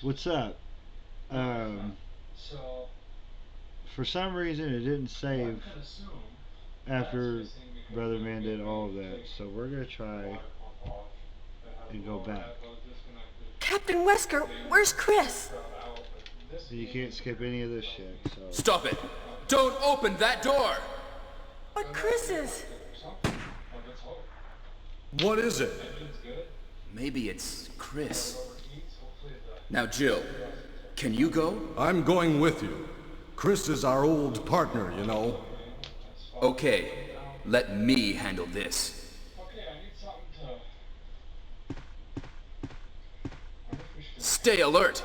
What's up? Um, for some reason, it didn't save after Brother Man did all of that, so we're gonna try and go back. Captain Wesker, where's Chris? You can't skip any of this shit, so. Stop it! Don't open that door! But Chris is... What is it? Maybe it's Chris. Now, Jill, can you go? I'm going with you. Chris is our old partner, you know. Okay, let me handle this. Stay alert!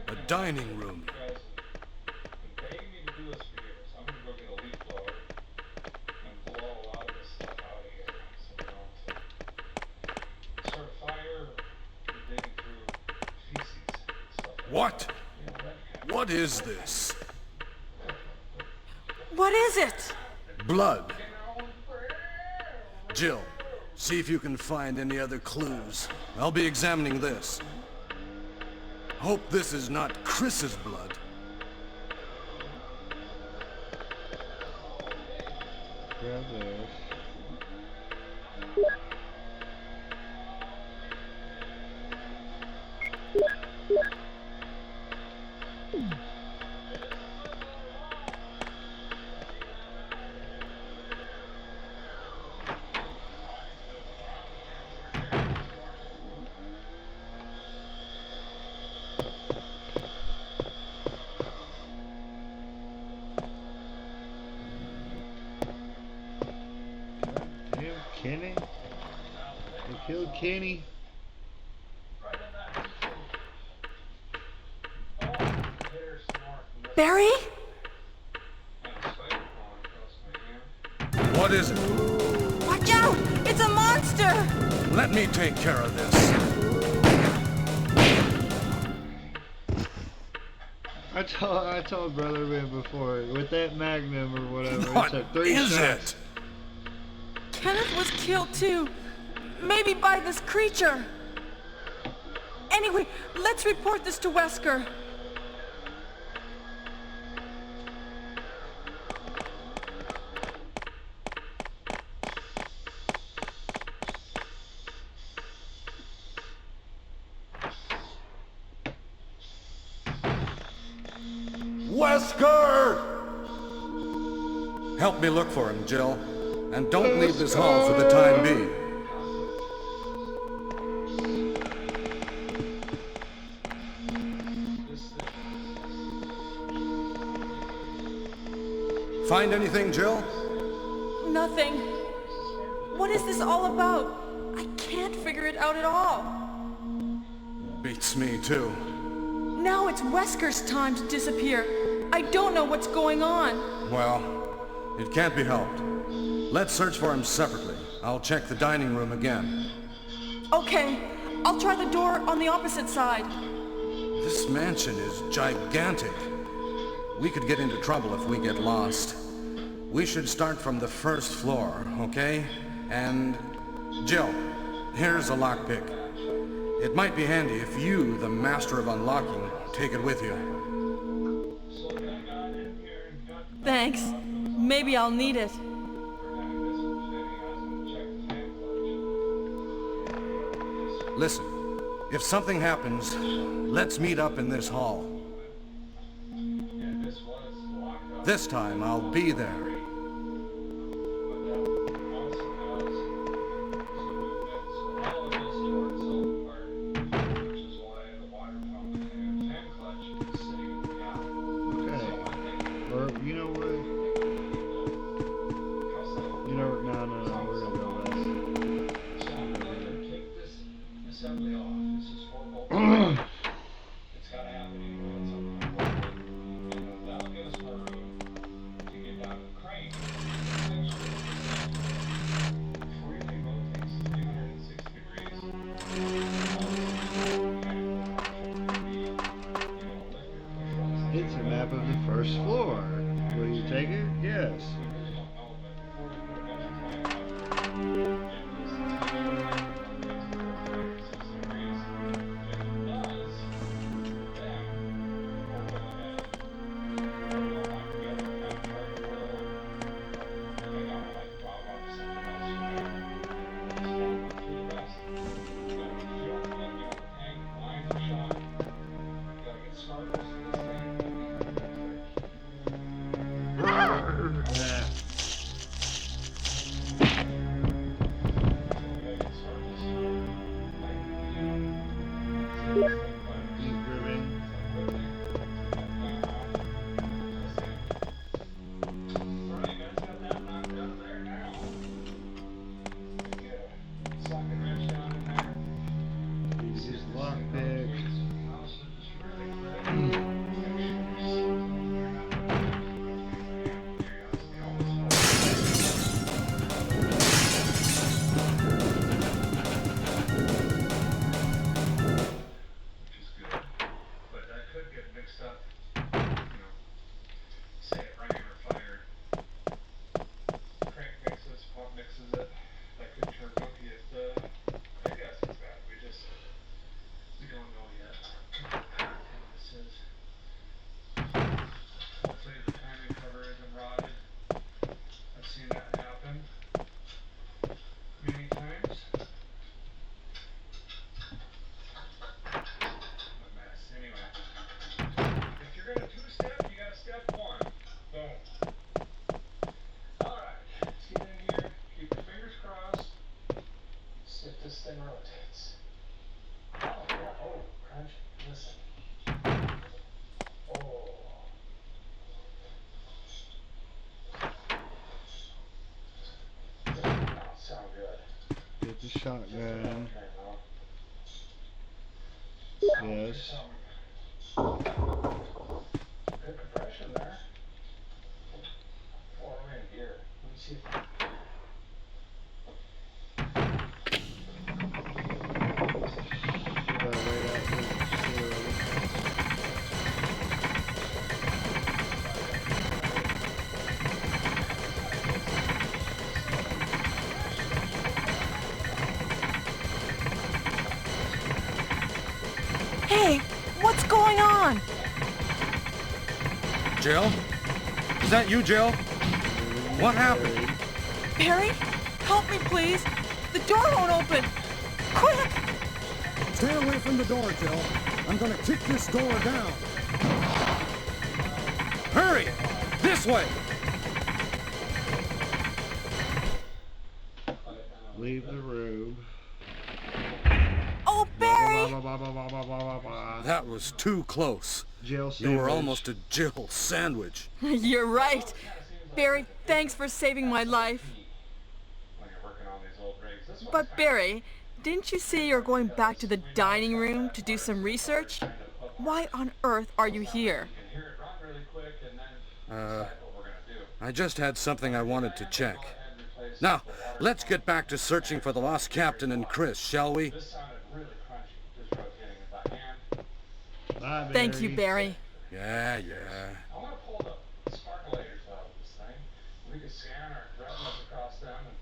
A dining room. What? What is this? What is it? Blood. Jill, see if you can find any other clues. I'll be examining this. Hope this is not Chris's blood. Grab this. Damn, Kenny? They killed Kenny? Barry? What is it? Watch out! It's a monster! Let me take care of this. I told Brother Man before, with that Magnum or whatever, What it's a 3 is shots. it? Kenneth was killed too. Maybe by this creature. Anyway, let's report this to Wesker. Wesker! Help me look for him, Jill. And don't leave this hall for the time being. Find anything, Jill? Nothing. What is this all about? I can't figure it out at all. Beats me, too. Now it's Wesker's time to disappear. I don't know what's going on. Well, it can't be helped. Let's search for him separately. I'll check the dining room again. Okay, I'll try the door on the opposite side. This mansion is gigantic. We could get into trouble if we get lost. We should start from the first floor, okay? And Jill, here's a lockpick. It might be handy if you, the master of unlocking, take it with you. Thanks. Maybe I'll need it. Listen, if something happens, let's meet up in this hall. This time, I'll be there. Okay. Or, you know what? You know, no, we're gonna go last. the map of the first floor. Will you take it? Yes. Ink ribbon. Use lockpick. Get the shotgun. Yes. Gotta wait out for the facility. Hey, what's going on? Jill? Is that you, Jill? What happened? Barry, help me, please. The door won't open. Quick! Stay away from the door, Jill. I'm gonna kick this door down. Hurry! This way! Leave the room. Oh, Barry! Blah, blah, blah, blah, blah, blah, blah, blah. That was too close. Jail You were sandwich. almost a Jill sandwich. You're right. Barry, thanks for saving my life. But Barry, didn't you say you're going back to the dining room to do some research? Why on earth are you here? I just had something I wanted to check. Now, let's get back to searching for the lost captain and Chris, shall we? Bye, Thank you, Barry. Yeah. I want to pull the sparkulators out of this thing. We could scan our retinas across them, and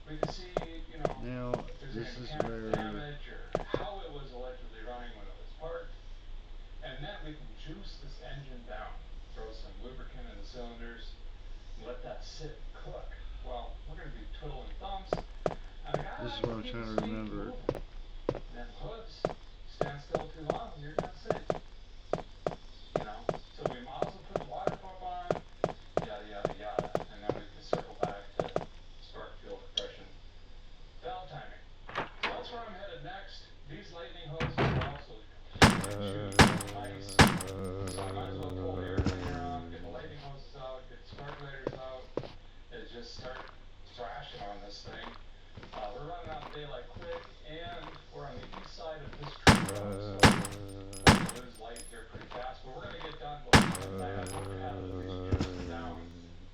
we could see, Now, if there's this any is mechanical where damage or how it was allegedly running when it was parked. And then we can juice this engine down, throw some lubricant in the cylinders, and let that sit and cook. Well, we're going to be twiddling thumbs. And this is what I'm trying to remember. And then hoods stand still too long, and you're going to sink. So we might as well put the water pump on, yada, yada, yada. And then we can circle back to spark fuel compression. Valve timing. So that's where I'm headed next. These lightning hoses are also nice. So I might as well pull the air cleaner on, get the lightning hoses out, get the sparkulators out, and just start thrashing on this thing. We're running out of daylight quick, and we're on the east side of this tree road, so we lose light here pretty fast. But we're going to get done before midnight. I'm going to have at least juice it down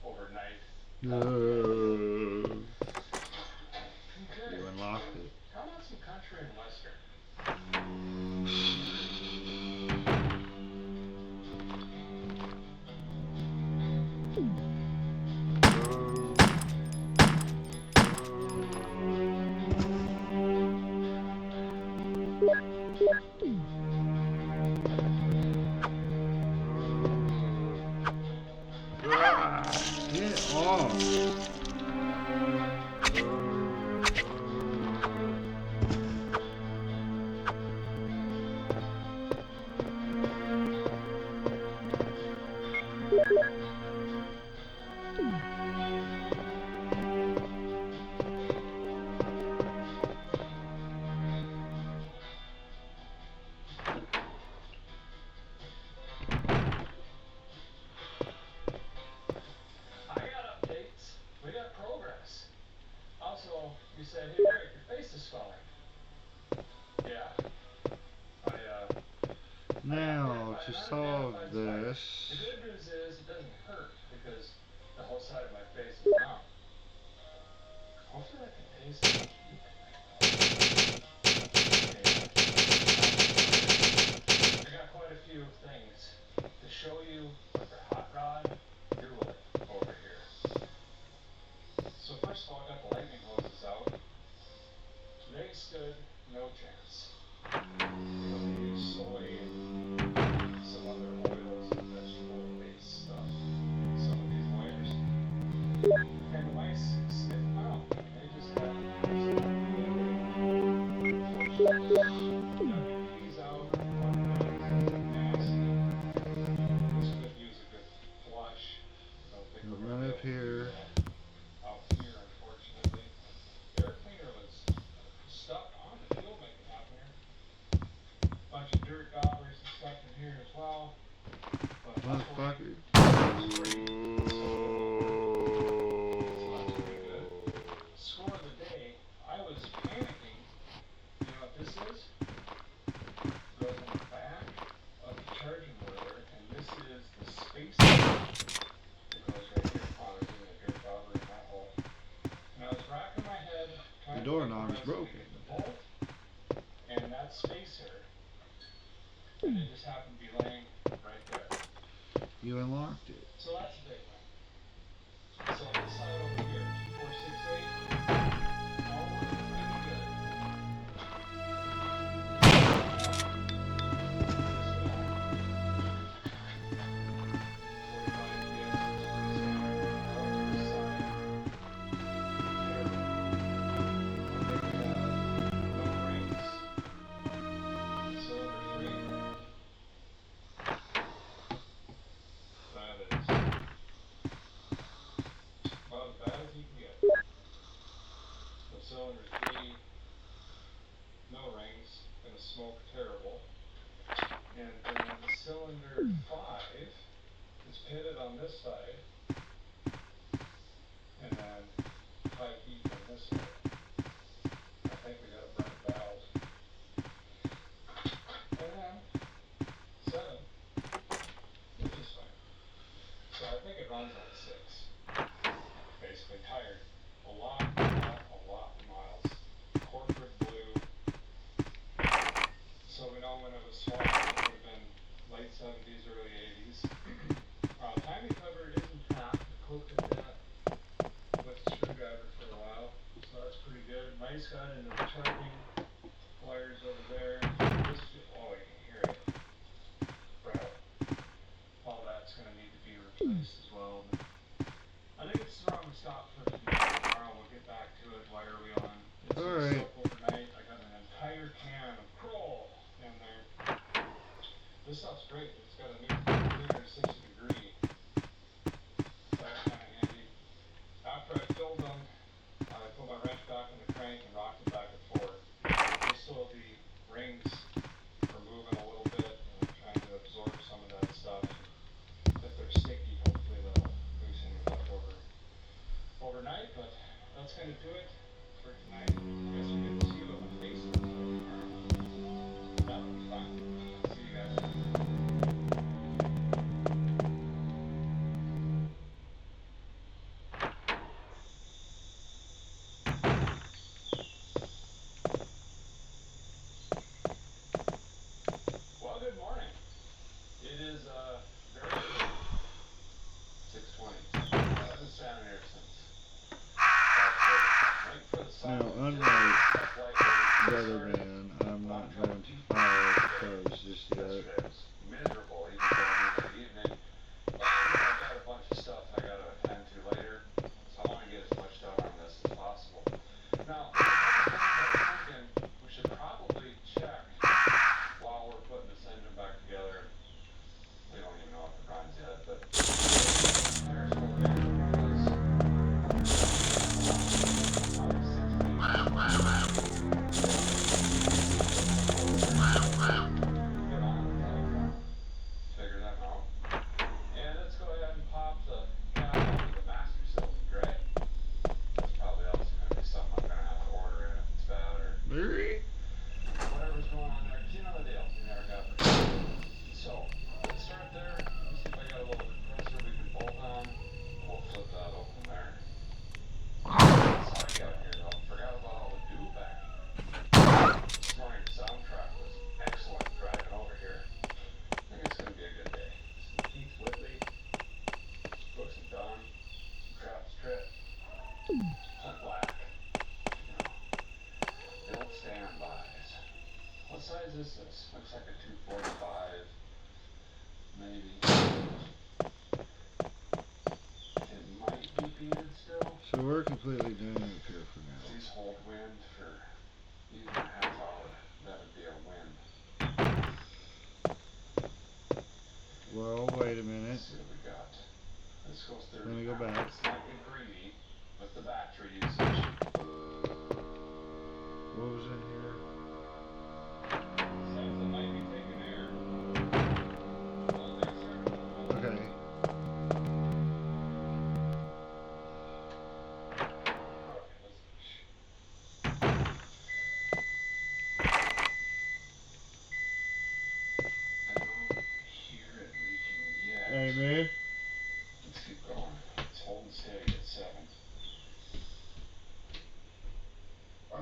overnight. Okay. You unlocked it. How about some country and western? Now, to solve The this, good news is it doesn't hurt because the whole side of my face is numb. Hopefully I can taste the heat I got quite a few things to show you what the hot rod doing over here. So first of all, I got the lightning hoses out. They stood no chance. They use soy and some other oils and vegetable-based stuff. Some of these wires. And the mice sniff them out. They just have these out. Nasty. This could use a good flush. I don't think we're run gonna up be able to do here. that out here, unfortunately. Air cleaner was stuck on the field making happen here. Bunch of dirt daubers and stuff in here as well. But Motherfucker. score of the day, I was panicking. You know what this is? Goes in the back of the charging motor, and this is the spacer. It goes right here. Oh, there's even a dirt dauber in that hole. And I was racking my head trying The to doorknob is think where I was broken. gonna get the bolt and that spacer, and it just happened to be laying right there. You unlocked it. So that's a big one. So this side over here, 2468, all working pretty good. Cylinder 3, no rings, gonna smoke terrible. And then cylinder 5 is pitted on this side, and then high heat on this side. I think we got a burnt valve. And then 7, which is fine. So I think it runs on 6. Basically tired. A lot of miles. Corporate blue. So we know when it was swapped, it would have been late 70s, early 80s. Timing cover isn't tapped. I poked at that with a screwdriver for a while. So that's pretty good. Mice got into the charging wires over there. This, oh, you can hear it. Rattle. All that's going to need to be replaced as well. But I think this is where I'm going to stop for today. Tomorrow we'll get back to it. Why are we on? It's going to soak overnight. I got an entire can of Kroll in there. This stuff's great. It's got a new 360-degree. That's kind of handy. After I filled them, I put my wrench back in the crank and rocked it back and forth. Just so the rings are moving a little bit and trying to absorb some of that stuff. If they're sticky, hopefully they'll loosen it up overnight. But that's going to do it for tonight. I guess we get to see what my face looks like tomorrow. That was fun. See you guys. Well, good morning. It is very early. 6:20. I've been standing here since 5:30. Waiting for the sun. Now, unlike Brother Man, I'm not going to fire the cars just yet. Yesterday was miserable, even going into the evening. But I've got a bunch of stuff I got to attend to later, so I want to get as much done on this as possible. Now, I was thinking we should probably check while we're putting this engine back together. We don't even know if it runs yet, but tires go there because get on So we're completely done up here for now. These hold wind for even a half hour. That'd be a wind. Well, wait a minute. Let's see what we got. This goes 30 Let me go pounds. back. Slightly greedy with the battery usage. What was in here? Sounds it might be taking air. Oh, there's our. Okay. Okay, I don't hear it leaking yet. Hey, man. Let's keep going. It's holding steady at 7. Oh,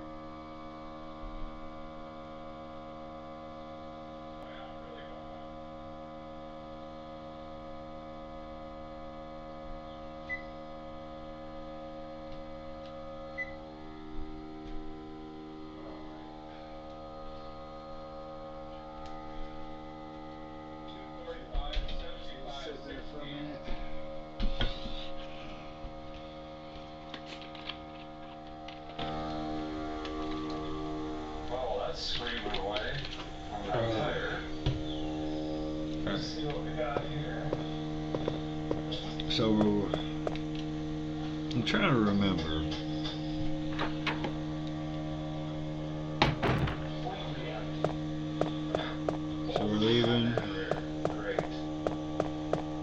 yeah, really going. Sit there for a minute. Well, that's screaming away on that tire. Let's see what we got here. So I'm trying to remember. So we're leaving. Great.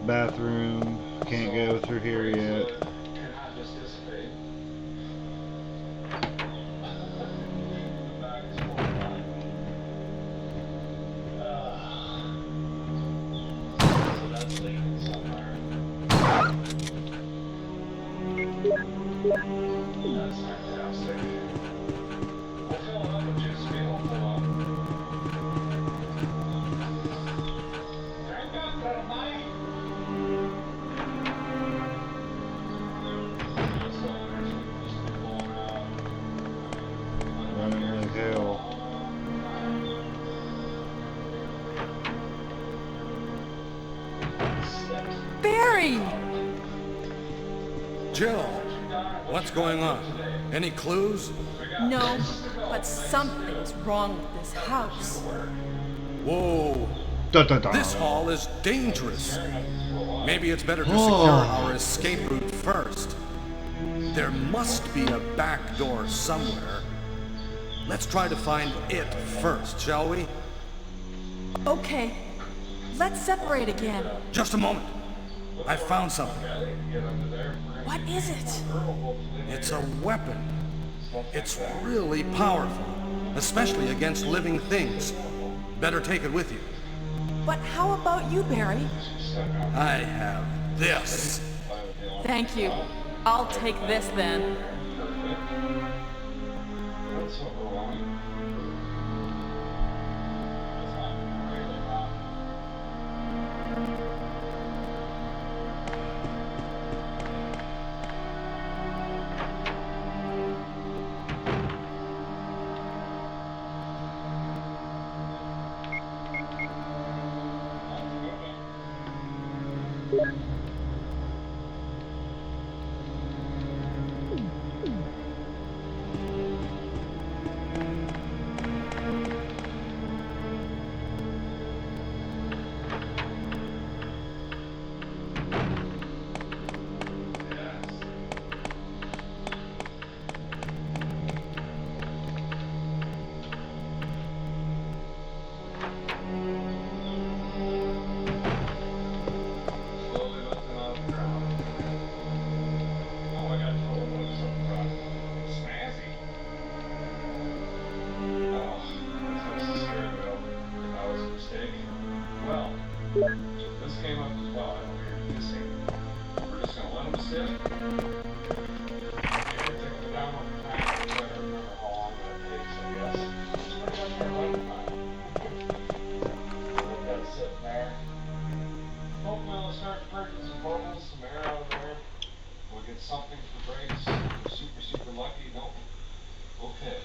Bathroom. Can't go through here yet. Cannot just dissipate. The back is horrifying. So that's leaking somewhere. That's fantastic. We'll fill it up with juice to be hopeful of. Drink up, little buddy. Running like hell. Barry! Jill, what's going on? Any clues? No, but something's wrong with this house. Whoa, Dun, dun, dun. this hall is dangerous. Maybe it's better to secure Oh. our escape route first. There must be a back door somewhere. Let's try to find it first, shall we? Okay, let's separate again. Just a moment. I found something. What is it? It's a weapon. It's really powerful, especially against living things. Better take it with you. But how about you, Barry? I have this. Thank you. I'll take this then. That's overwhelming. It's not really rough. Slowly lifting out of the ground. Oh, I got told what was up front. Snazzy. Oh, that was scary though. That was a mistake. Well, this came up as well. I don't hear it hissing. We're just gonna let them sit. Maybe take the downward time. I don't remember how long that takes, I guess. It's pretty much our lifetime. Let that sit there. Hopefully it'll start purging some bubbles, some air out of there. We'll get something for brakes. We're super, super lucky. Nope. Okay.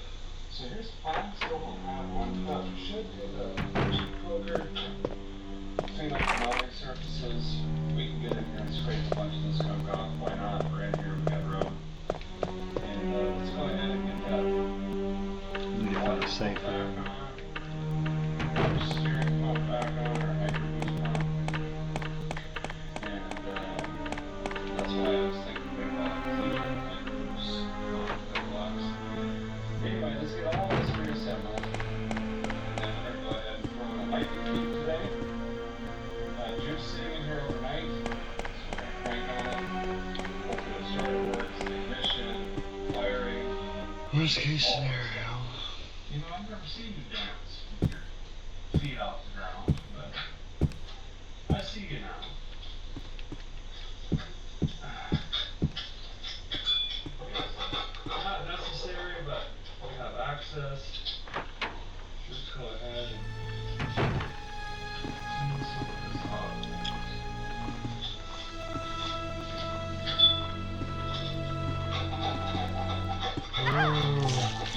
So here's the plan. Still don't have one cut. We should do the cheap cooker. Clean up the mounting surfaces. We can get in here and scrape a bunch of this gunk off. Why not? We're in here. Worst case scenario. You know, I've never seen you dance with your feet off the ground, but I see you now. Not necessary, but we have access. Just go ahead and clean some of this up.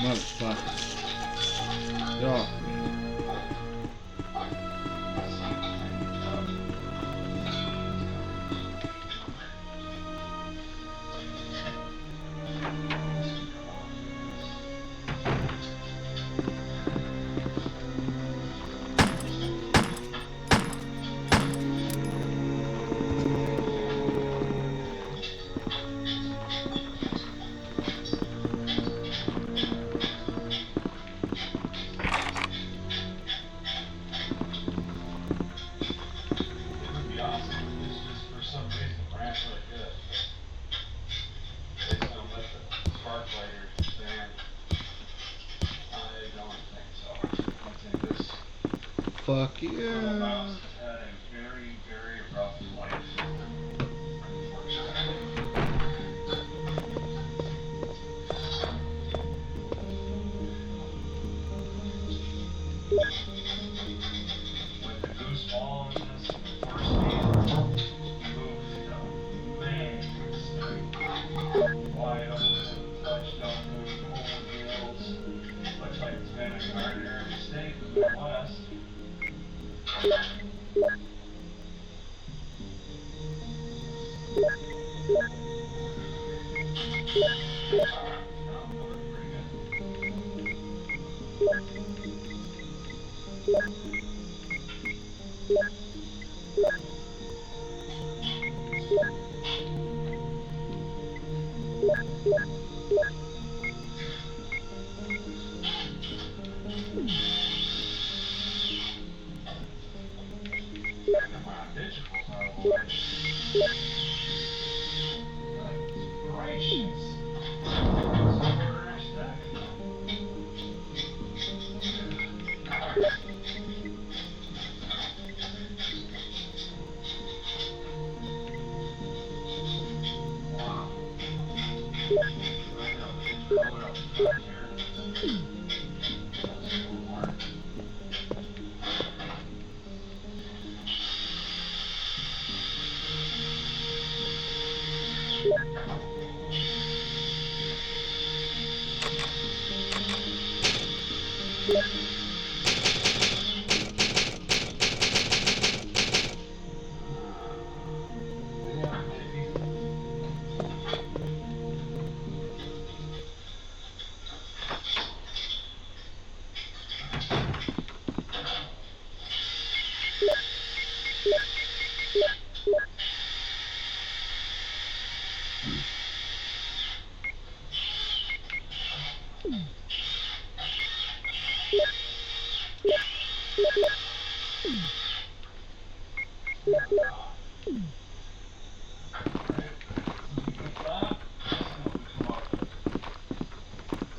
Motherfucker. Get off me. Fuck yeah.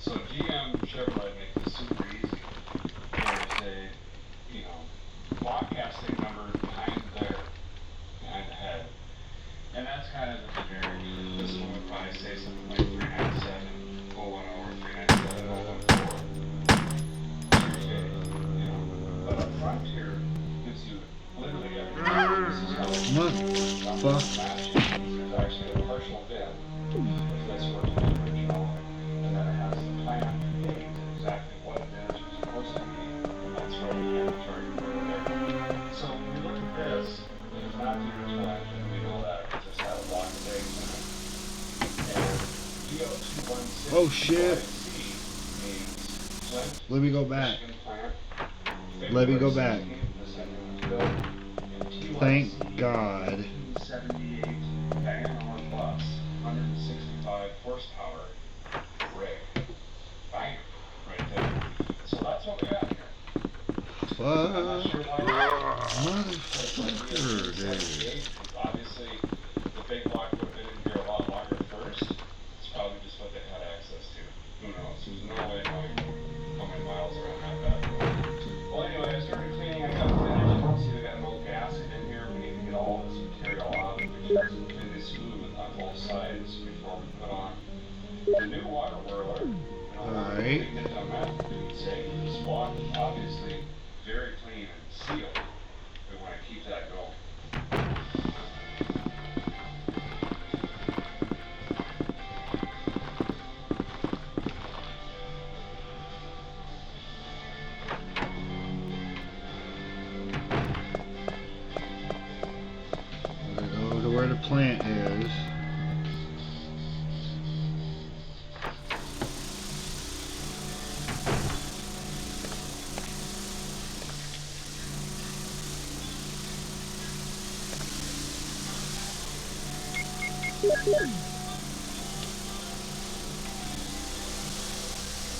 So GM Chevrolet makes it super easy. There's a, you know, broadcasting number behind there, behind the head. And that's kind of the generic. This one would probably say something like 397, 010, or 397, 014. Okay, you know. But up front here gives you literally everything. This is how it Fuck. There's actually a partial bit. If this were to be original, and then it has the plan date, exactly what it is you're supposed to be, and that's where we can target for there. So when we look at this, it is not the original engine, we know that, it just had a block of eggs in it. And DO216 Oh shit. means Flint, Let me go back. Michigan plant. Let me go February back. 16th, this engine was built in TYC Thank God. 1978 Bangor Plus 165 horsepower rig. Bang, right there. So that's what we got here. I'm not sure Fuck. why. Motherfucker, dude. Obviously, the big block would have been in here a lot longer first. It's probably just what they had access to. Who knows? batteries before we put on the new water whirler. Alright. Think that the map didn't say the spot, obviously very clean and sealed. We want to keep that going. We're gonna go to where the plant is.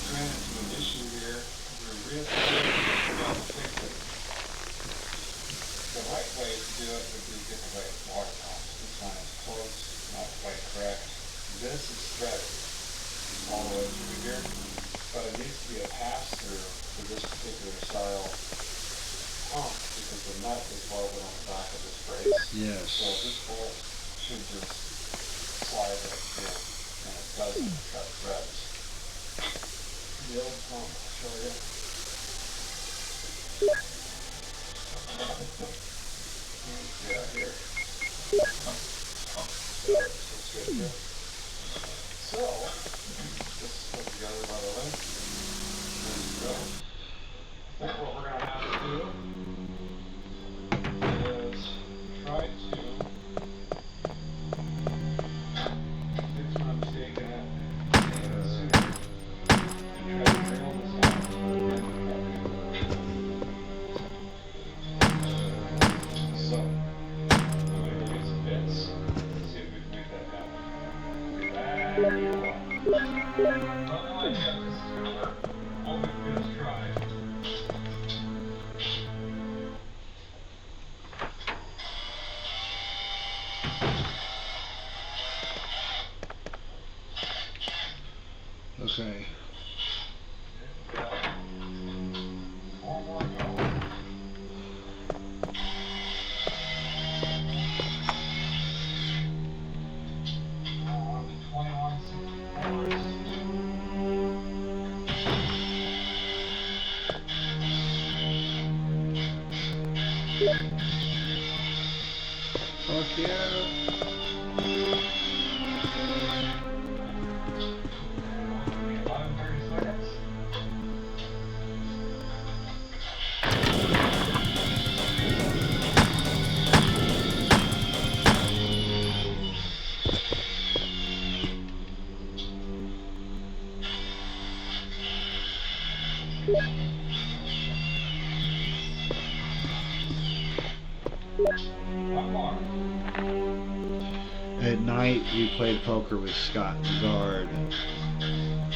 Ran into an issue here. We're really trying to fix it. The right way to do it would be get the right water pump. This one is close, not quite correct. This is threaded all the way through here, but it needs to be a pass-through for this particular style pump because the nut is welded on the back of this brace. Yes. So this bolt should just slide right through, and it doesn't cut threads. The old pump, I'll show you. Yeah, here. That's good here. So, this is put together by the link. There you go. I think what we're going to have to do is try to fix what I'm taking it and try to drill this out. So, I'm going to use bits. See if we can make that happen. Be back in a while. Well, no idea if this is going to work. All we can do is try. Okay. One more go. On to 2164. Fuck yeah. 11:30 seconds. One more. At night, we played poker with Scott, the guard,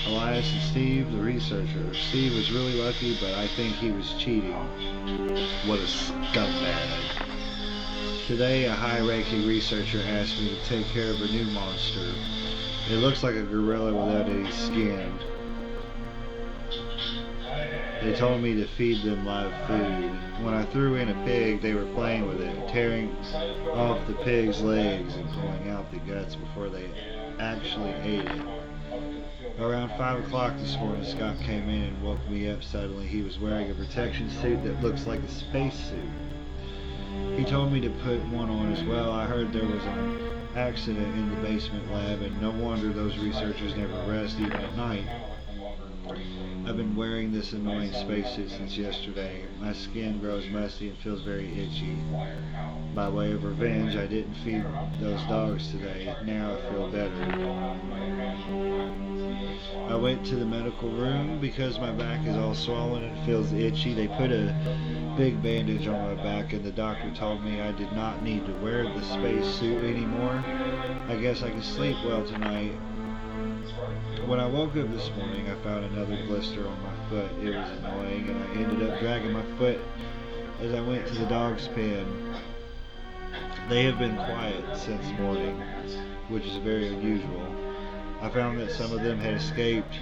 Elias, and Steve, the researcher. Steve was really lucky, but I think he was cheating. What a scumbag. Today, a high-ranking researcher asked me to take care of a new monster. It looks like a gorilla without any skin. They told me to feed them live food. When I threw in a pig, they were playing with it, tearing off the pig's legs and pulling out the guts before they actually ate it. Around 5 o'clock this morning, Scott came in and woke me up suddenly. He was wearing a protection suit that looks like a space suit. He told me to put one on as well. I heard there was an accident in the basement lab, and no wonder those researchers never rest even at night. I've been wearing this annoying spacesuit since yesterday. My skin grows musty and feels very itchy. By way of revenge, I didn't feed those dogs today. Now I feel better. I went to the medical room because my back is all swollen and feels itchy. They put a big bandage on my back, and the doctor told me I did not need to wear the spacesuit anymore. I guess I can sleep well tonight. When I woke up this morning, I found another blister on my foot. It was annoying, and I ended up dragging my foot as I went to the dog's pen. They have been quiet since morning, which is very unusual. I found that some of them had escaped.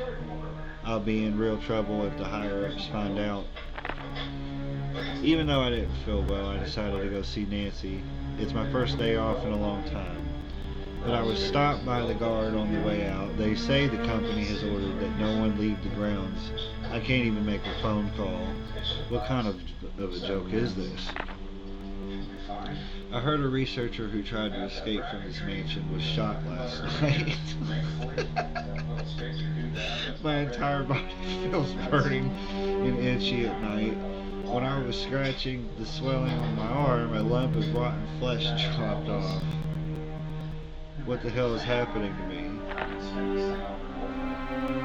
I'll be in real trouble if the higher-ups find out. Even though I didn't feel well, I decided to go see Nancy. It's my first day off in a long time. but I was stopped by the guard on the way out. They say the company has ordered that no one leave the grounds. I can't even make a phone call. What kind of a joke is this? I heard a researcher who tried to escape from this mansion was shot last night. My entire body feels burning and itchy at night. When I was scratching the swelling on my arm, a lump of rotten flesh dropped off. What the hell is happening to me?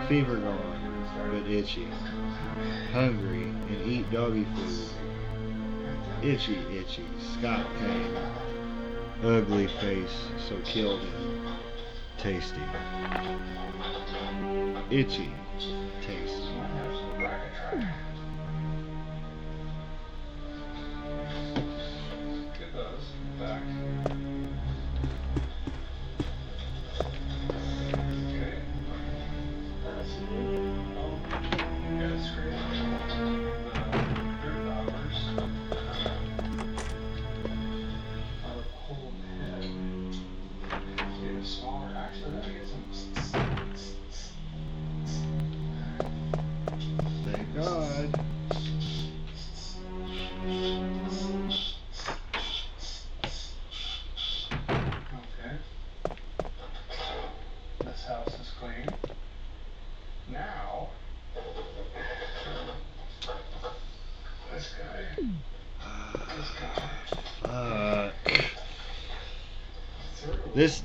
Fever gone, but itchy. Hungry and eat doggy food. Itchy, itchy, Scott pain. Ugly face, so killed him. Tasty. Itchy, tasty. It does, in fact. Okay. Yeah, it's great. The dirt hours are a whole head. Getting smaller. Actually, let me get some. Thank God. Okay. This house is clean. Now, this guy.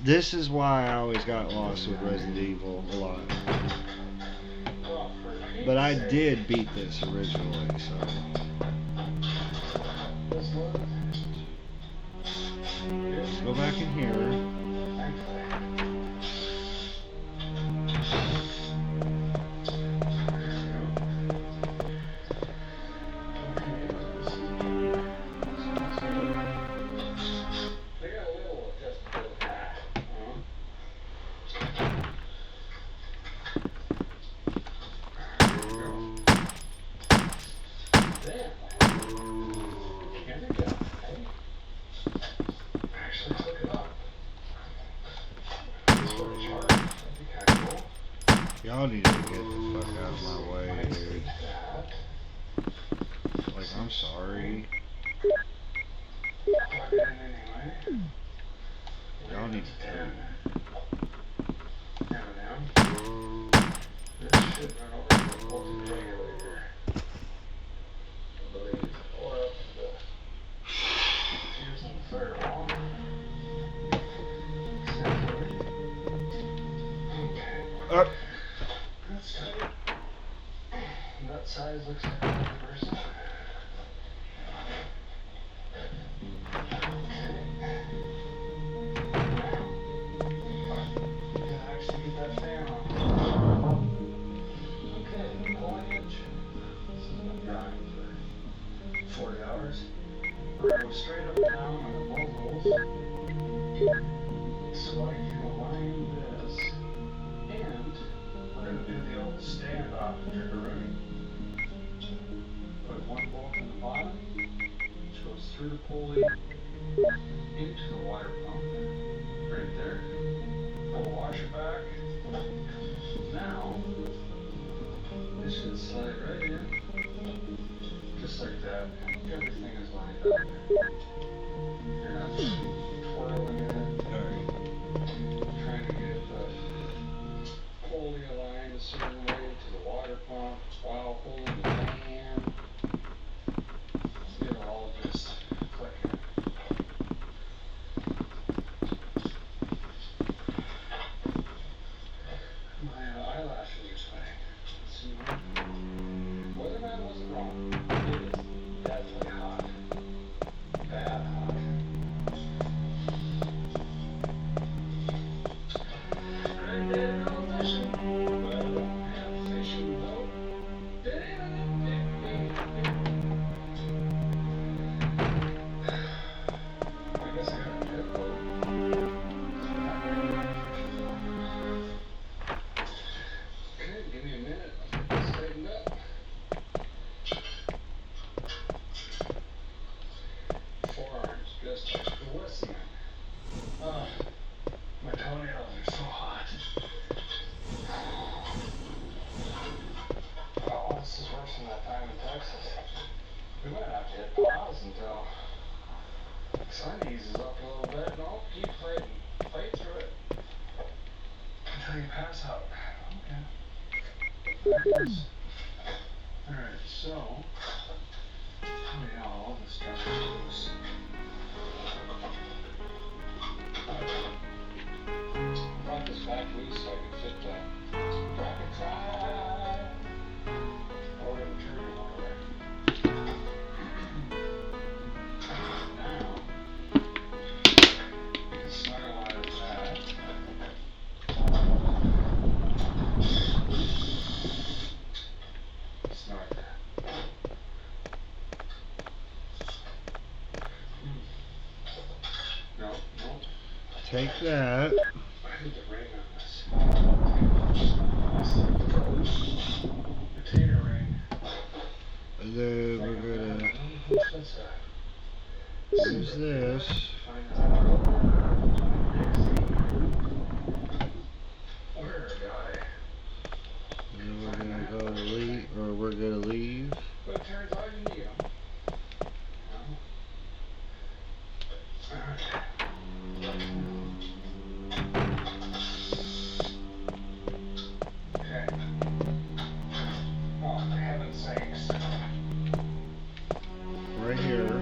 This is why I always got lost with Resident Evil a lot. Well, for Pete's But I sake, did beat this originally, so this was- let's go back in here. They got a little adjustability. Then, here we go. Actually hook it up. Sort of charge. That'd be kind of cool. Y'all need to get the fuck out of my way, dude. Like, I'm sorry. Plug it in anyway. Y'all need to tell me. Hammer down. This should run over to the voltage regulator. I believe. Or up to the fuse on the firewall. Okay. That's tight. That size looks like another person. Gotta actually get that fan on. Okay, foliage. This has been drying for 40 hours. We're gonna go straight up and down on the both holes. So I can align this. And we're gonna do the old standoff triggeroonie. Put one bolt in the bottom, which goes through the pulley into the water pump. Right there. Pull the washer back. Now, this should slide right in. Just like that. Everything is lined up. You're not twirling it. Trying to get the pulley aligned a certain way to the water pump while holding the fan. It'll all just click. My eyelashes are sweating. See, weatherman wasn't wrong. It is definitely hot. Bad hot. I did go fishing, but I don't have a fishing boat. It ain't a big. I guess I got a pit boat. Okay, give me a minute. I'll get this straightened up. Forearms just glistening. My We might have to hit pause until the sun eases up a little bit. No, keep fighting. Fight through it until you pass out. Okay. Alright, so yeah, all this stuff is loose. Brought this back loose so I could fit the bracket tie. Or the trigger wire. Now, you can snuggle out of that. Snug. No, no. Take that. I need the ring on this. That's the potato ring. And then we're gonna use this. And then we're gonna go leave, or we're gonna leave. But it turns out you need them. Okay. Oh, for heaven's sakes. Right here.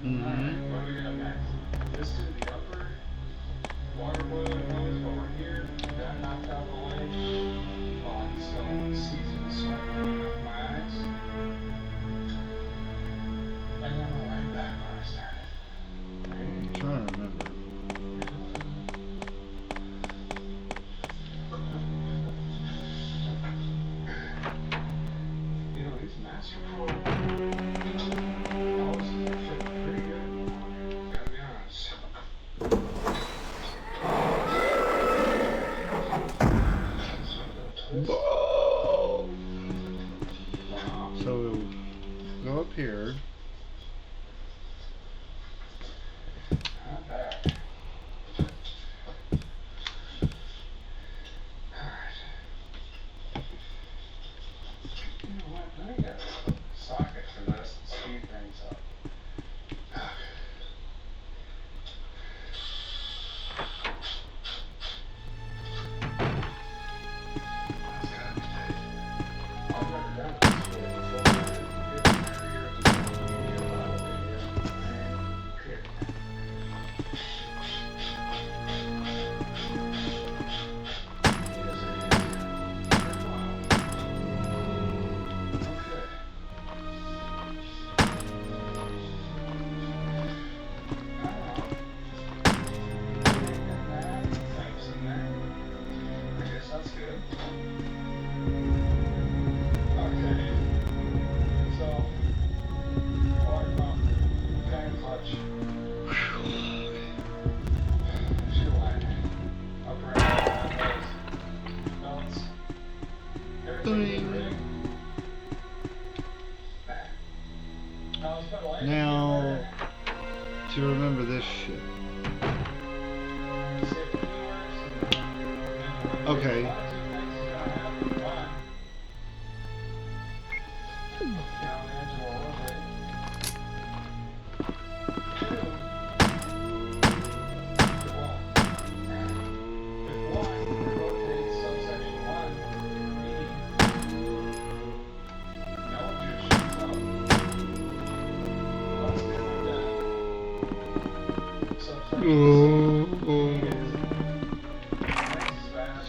Mm-hmm. What do we got next? This to the upper water boiler noise over here. That knocked out the way. Oh, I'm still seizing the sweat running off my eyes. And then we're right back where I started. I'm trying to remember. You know, these Master Pro houses fit pretty good. Gotta be honest. So go up here. Not bad. Alright. You know what? Let me get a socket for this and speed things up. That's gotta be tight. I've never done it this way before. That's good. Okay. So, water pump, fan clutch, fuel line, upper end, belts, everything rig. Now, let's put a light Now, to remember this shit. Okay.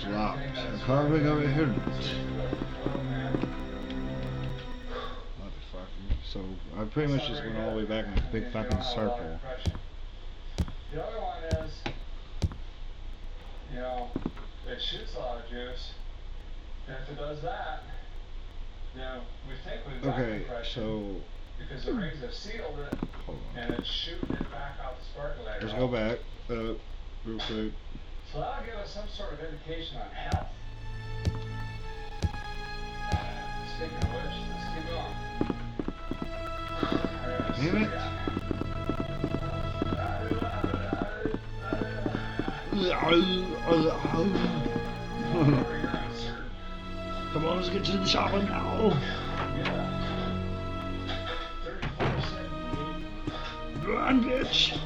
Slops. A carbon over here. Motherfucker. So I pretty much just went all the way back in a big fucking circle. The other one is, you know, it shoots a lot of juice, And if it does that, then we think we've got Okay, compression so because the rings have sealed it hold on. and it's shooting it back out the spark ignitor. Let's go back up real quick. So that'll give us some sort of indication on health. Speaking of which, let's keep going. Damn it. Come on, let's get to the shopping now. Run, bitch.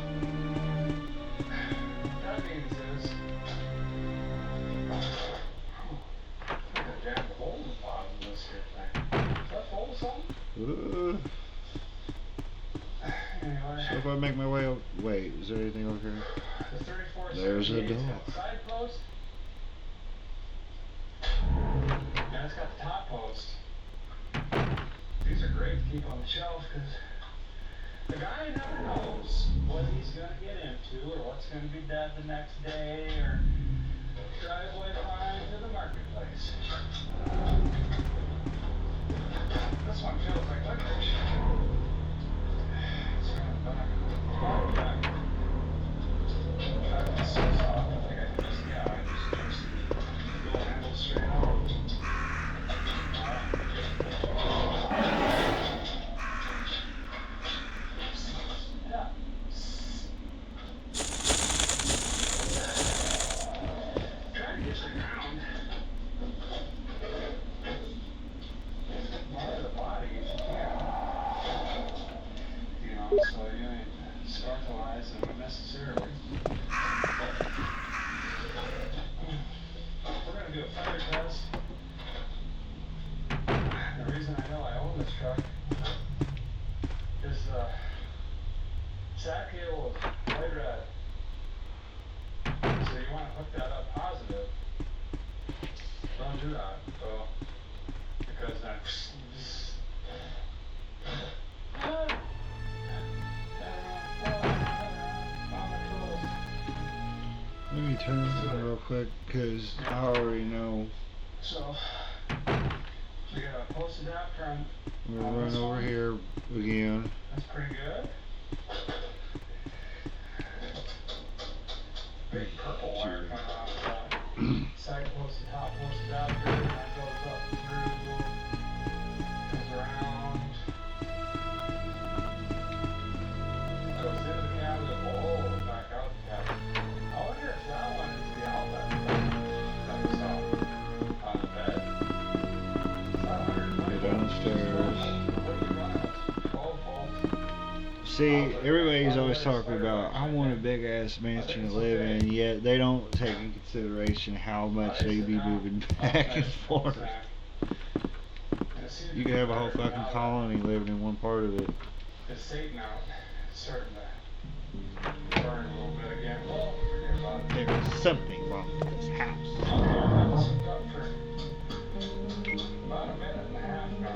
That means is I jammed a hole in the bottom of this here thing. Is that full of something? Anyway, So if I make my way up, wait, is there anything over here? the 34 There's a door. side post. And it's got the top post. These are great to keep on the shelf because the guy never knows what he's going to get into or what's going to be dead the next day or driveway fine to the marketplace. This one feels like licorice. It's from the back. It's so soft. I think I just, yeah, I just twist the door handle straight out. Yeah. Trying to get to the ground. More of the body if you can. You know, so you ain't sparkleize them unnecessarily. We're gonna do a fire test. The reason I know I own this truck is sack cable with white red. So you want to hook that up positive. Don't do that, though, because then Let me turn this on real quick, because I already know so we got a post adapter on. we're running over here again. That's pretty good. Big purple wire coming off the side post to top post adapter, and that goes up through, comes around, goes into the cabinet, back out the cabinet. I wonder if that one is the outlet that we saw on the bed. It's not 120 Go downstairs. What do you run it? 12 volts. See, everybody's always talking about, I want a big ass mansion to live in, yet they don't take in consideration how much they be moving back and forth. You could have a whole fucking colony living in one part of it. It's Satan out. It's starting to burn a little bit again. Well, forget about it. There's something wrong with this house. Okay, I've been hooked up for about a minute and a half now.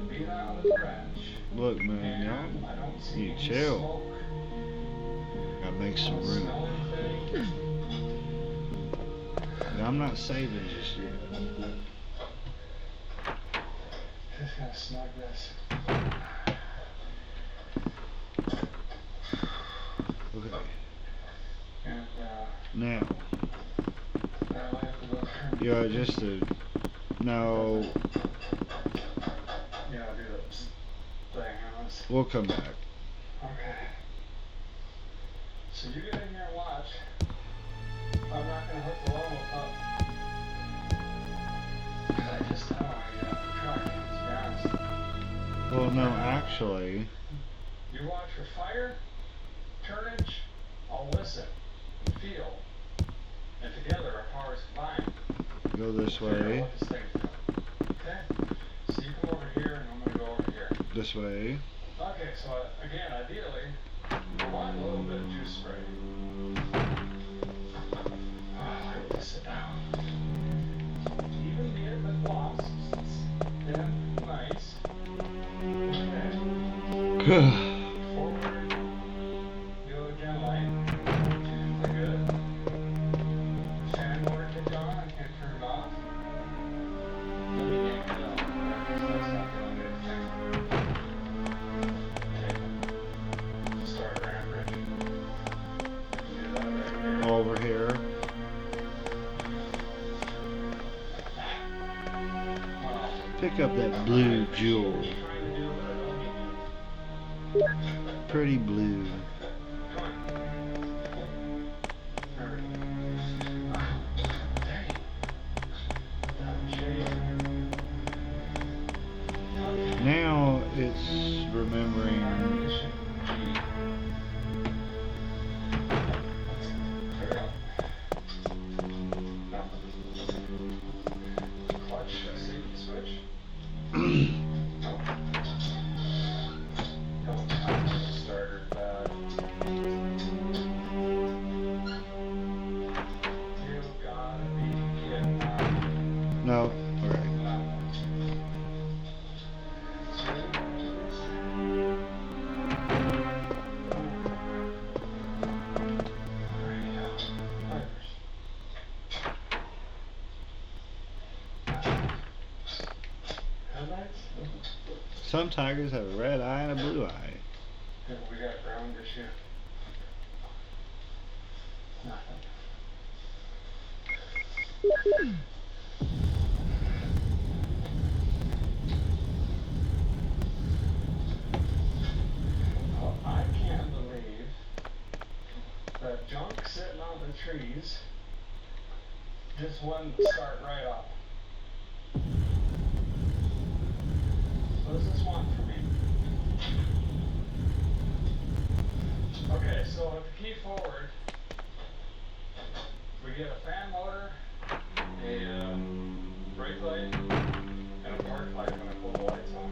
Beat out of the branch. Look, man, And I y'all don't see need any to chill. smoke. Gotta make I some don't smell room. anything. Now, I'm not saving just yet. Just gotta snug this. Okay. And, Now, now I have to go turn. yeah, just to know, Yeah, I'll do this thing on this. we'll come back. Okay. So you get in here and watch. I'm not gonna hook the levels up. Cause I just don't want to get out the truck, to be honest. Well, no, actually, You watch for fire, turnage, I'll listen and feel. And together our powers combine. go this Figure out way, what this thing's doing. Okay? So you come over here and I'm gonna go over here. this way. Okay, so again, ideally, I want a little bit of juice spray. I like to sit down. Even be it with wasps. Then, nice. Okay. Forward. Go again, light. We're good. Fan motor kicked on. I can't turn it off. Pick up that blue jewel. Pretty blue. Now it's remembering. No. Alright. Some tigers have a red eye and a blue eye. We got ground issue. Nothing. Well, I can't believe that junk sitting on the trees just wouldn't start right off. What does this want from me? Okay, so with the key forward, we get a fan motor, a brake light, and a park light when I pull the lights on.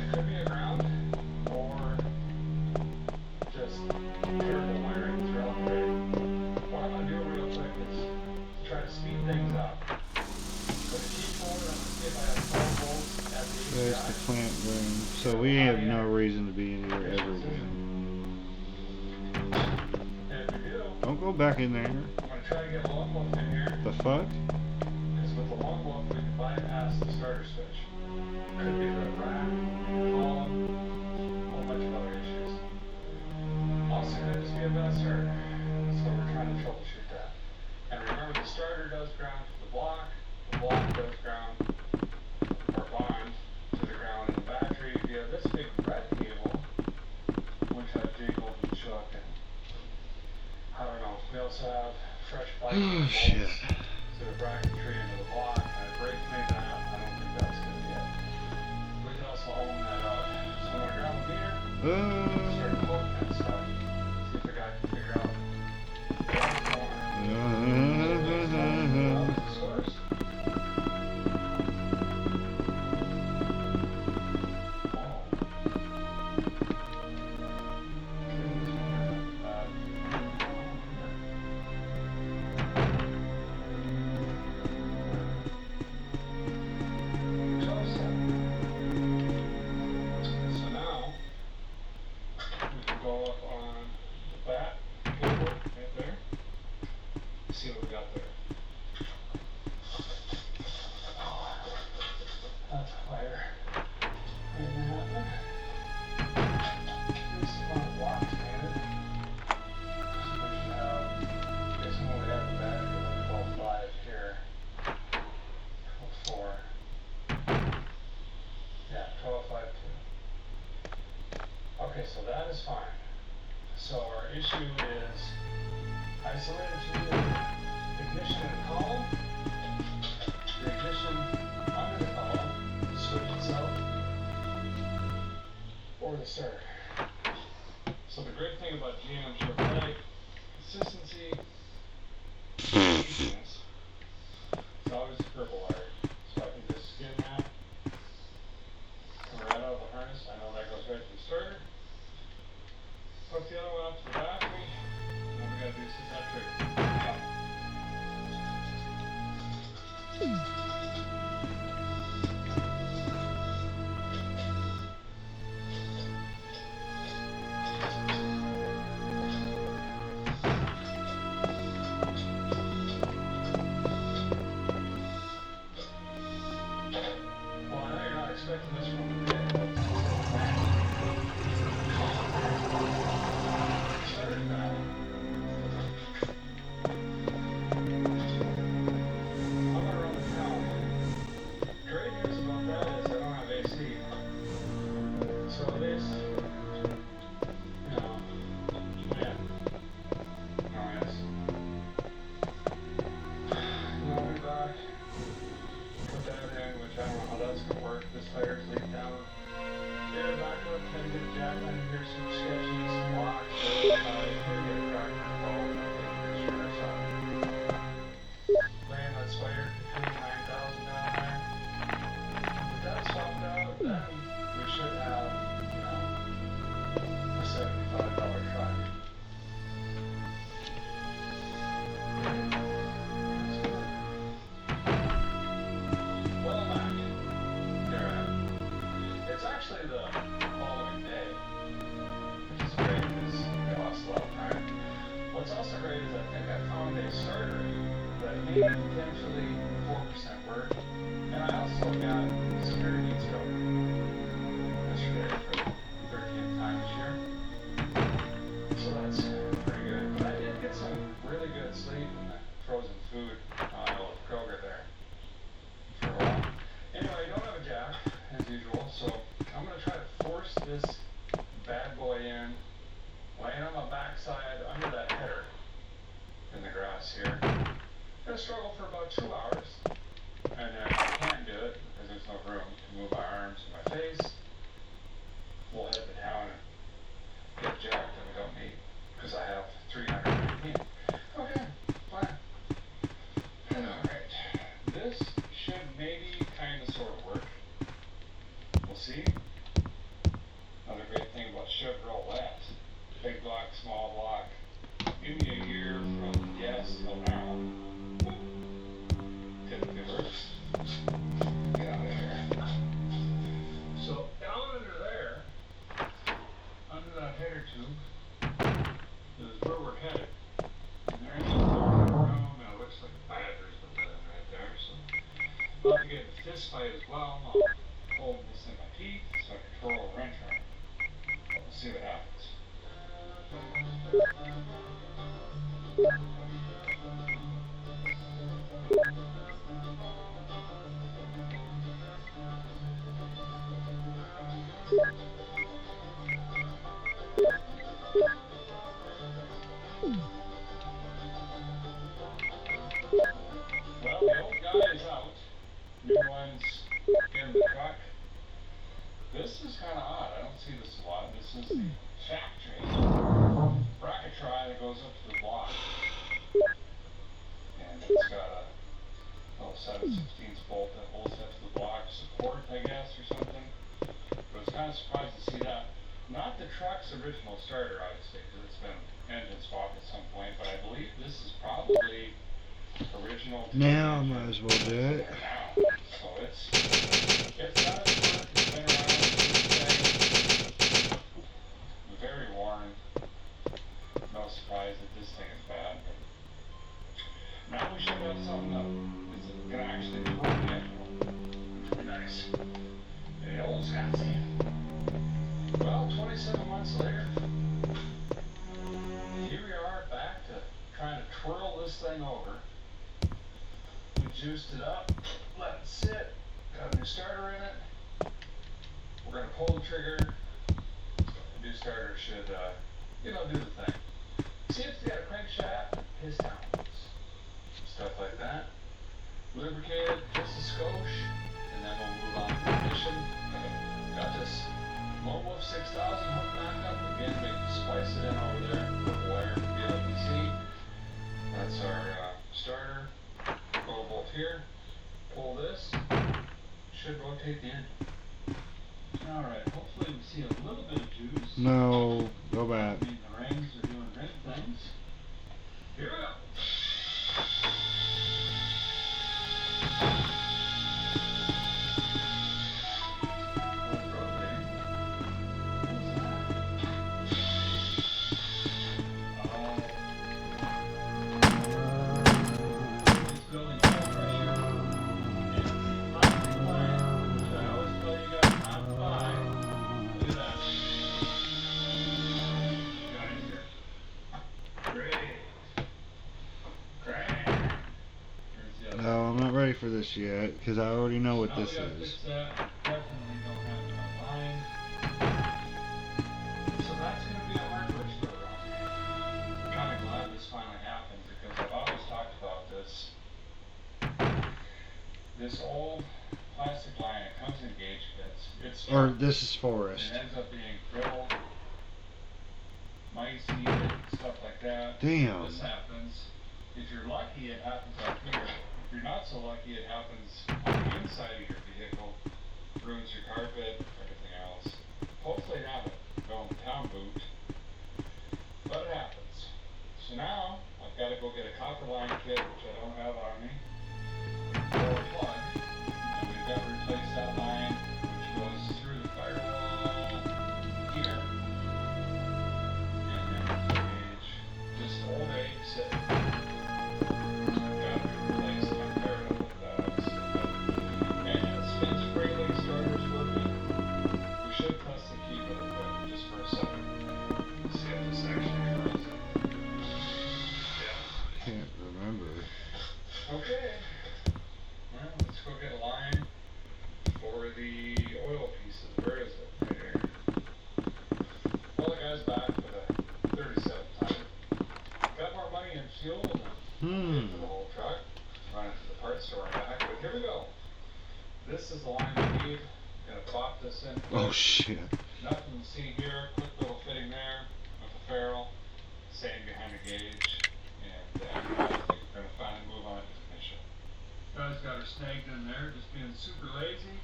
It could be a ground, or just terrible wiring throughout the day. What I'm going to do real quick is try to speed things up. With the key forward, I'm going to see if I have 12 volts at the There's the plant room. So we have no reason to be in here ever again. Don't go back in there. I'm going to try to get a long wolf in here. The fuck? Because with the long wolf, we can bypass the starter switch. Could be the rack, column, a whole bunch of other issues. Also, could just be a bad starter. So we're trying to troubleshoot that. And remember, the starter does ground to the block does ground or bond to the ground in the battery via this big red cable, which I've jiggled and shook, and I don't know. We also have fresh pipes and Shit. bolts to the bracketry into the block, and a brake clean that. I don't think that's good yet. We can also own that out. So I'm gonna grab a meter, start quoting that stuff, see if the guy can figure out what's going on. Source. So now we can go up on the bat cable right there. See what we got there. That's fire. And this one block painted. So we should have, this one we got the battery, 12.5 here. 12.4. Yeah, 12.5 too. Okay, so that is fine. So our issue is isolated to the ignition and column, the ignition under the column, the switch itself, or the starter. So the great thing about GM Chevrolet, consistency, easiness, it's always a purple wire. So I can just skin that, come right out of the harness. I know that goes right to the starter. Hook the other one up to the battery, and then we gotta do set that trigger. fire fleet down. Here, back up, try to get a jack under here, some sketchy, some blocks, here, get a tractor involved, and take a picture or something. Laying that spider for 29,000 down there. If that's swapped out, then we should have, a $75 truck. Well, I'm back. Here I am. It's actually the following day, which is great because I lost a lot of time. What's also great is I think I found a starter that may potentially 4% work, and I also got spare heat stroke yesterday for the 13th time this year, so that's pretty good. But I did get some really good sleep in the frozen food aisle at Kroger there for a while. Anyway, I don't have a jack as usual, so I'm going to try to force this bad boy in, laying on my backside under that header in the grass here. Gonna struggle for about 2 hours, and then if I can't do it because there's no room to move my arms and my face, we'll head to town and get jacked that we don't need because I have 319. Okay, fine. Alright, this should maybe kind of sort of work. We'll see. Another great thing about sugar roulette, big block, small block, give me a year from yes till now. Typically works. Get out of here. So down under there, under that header tube, is where we're headed. And there's a room, and it looks like badgers with that right there. So I'll have to get in a fist fight as well. I'll hold this in my teeth so I can throw a wrench on it. We'll see what happens. Well, the old guy is out. New one's in the truck. This is kind of odd. I don't see this a lot. This is the factory bracket try that goes up to the block. And it's got a little 7/16 bolt that holds up to the block support, I guess, or something. But I was kind of surprised to see that. Not the truck's original starter, obviously, because it's been engine swapped at some point, but I believe this is probably original. Now I might as well do it. So it's got its work, it's been around, this thing. Very worn. No surprise that this thing is bad, but now we should have something that is gonna actually be working. Which would be nice. The old Scotsy. Well, 27 months later, here we are back to trying to twirl this thing over. We juiced it up, let it sit, got a new starter in it. We're gonna pull the trigger. The new starter should, do the thing. See if it's got a crankshaft, piston, stuff like that. Lubricated just a skosh, and then we'll move on to the mission. Got this Lone Wolf 6000 hooked back up. Again, we can splice it in over there, purple wire from BLPC. That's our starter. 12 volt here. Pull this. Should rotate the engine. Alright, hopefully we see a little bit of juice. No, go back. I mean, the rings are doing ring things. Here we go. Let's rotate. It's building high pressure. It's plastic line, which I always tell you guys not to buy. Look at that. Guys here. Great. Crank. Here's the other. No, I'm not ready for this yet, because I already know what Now this we gotta is. fix that. Definitely don't have enough line. So that's gonna be a hard push for around here. I'm kinda glad this finally happened because I've always talked about this. This old plastic line, it comes in gauge kits. It's Or strong. this is forest. It ends up being brittle. Mice eat it, stuff like that. Damn. This happens. If you're lucky, it happens up here. If you're not so lucky, it happens on the inside of your vehicle. Ruins your carpet, everything else. Hopefully not a going to town boot. But it happens. So now, I've got to go get a copper line kit, which I don't have on me, or a plug. And we've got to replace that line, which goes through the firewall here. And then the gauge, just old eggs that got to be replaced. I'm tired of those. And it spins freely, starter's working. We should press the key really quick, just for a second. See if this actually runs it. Yeah. Can't remember. Okay. Well, let's go get a line for the oil pieces. Where is it? Right here. Well, the guy's back with a 37 ton. Got more money in fuel than for the whole truck. Run it to the parts store and back. But here we go. This is the line we need. Gonna pop this in. Oh shit. Nothing to see here. Quick little fitting there with the ferrule. Same behind the gauge. And I think we're gonna finally move on to finish it. Guys got her snagged in there, just being super lazy.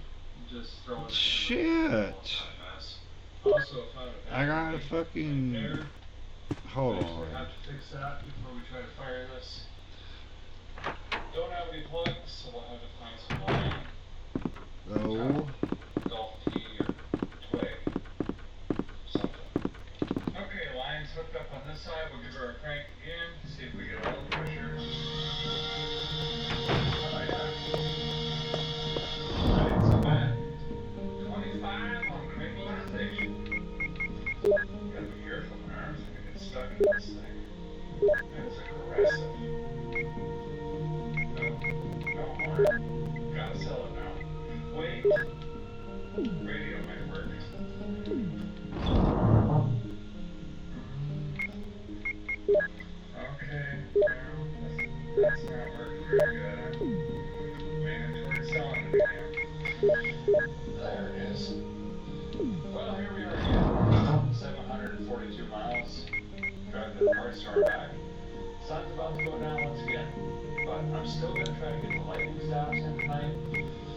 Just throwing it in. Shit. Also found a I got a there. fucking. Hold Actually on. have to fix that before we try to fire this. Don't have any plugs, so we'll have to find some line. No. Golf tee or twig. Something. Okay, line's hooked up on this side. We'll give her a crank again. See if we get oil pressure. Oh yeah. It's not bad. 25 on the regular station. Gotta be careful, my arms are gonna get stuck in this thing. It's aggressive. No more. Gotta sell it now. Wait. Radio might work. Okay. No, that's not working very good. I'm leaning towards selling it again. There it is. Well, here we are again. 742 miles. Drive the parts store back. Sun's about to go down once again. But I'm still going to try to get the lightning stops in tonight.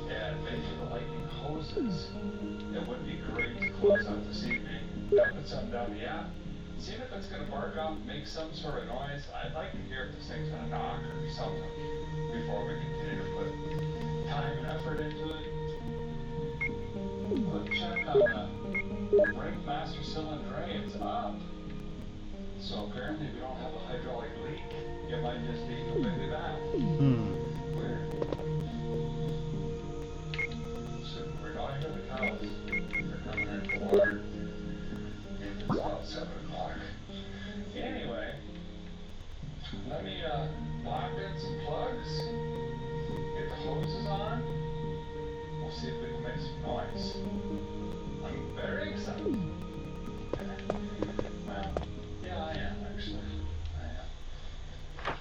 And maybe the lightning hoses. It would be great to close out this evening. Put something down the app. See if it's going to bark up, make some sort of noise. I'd like to hear if this thing's going to knock or something before we continue to put time and effort into it. But check on the ring master cylinder drain. It's up. So apparently we don't have a hydraulic leak. It might just be completely bad. Weird. So we're not here the cows. They're coming in for water. And it's about 7 o'clock. Anyway, let me lock in some plugs. Get the hoses on. We'll see if we can make some noise. I'm very excited. Well, yeah, I am actually. I am.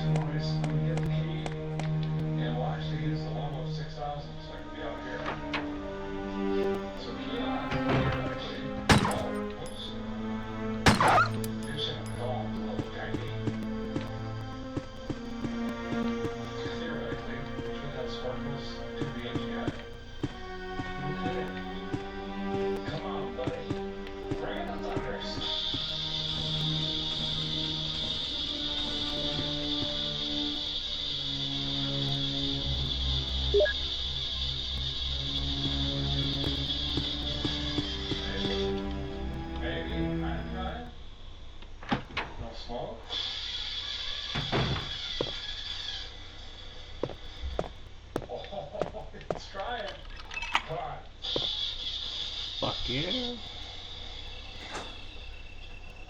boys. Let me get the key. And we'll actually use the one of 6,000 so I can be out here. So key on, theoretically. Oh, whoops. Fishing a dog, a little tiny. Theoretically, we should have sparkles to the edge. Okay. Come on, buddy. Bring in the thunders. Maybe I'm trying. No smoke. Oh, it's trying. Come on. Fuck yeah.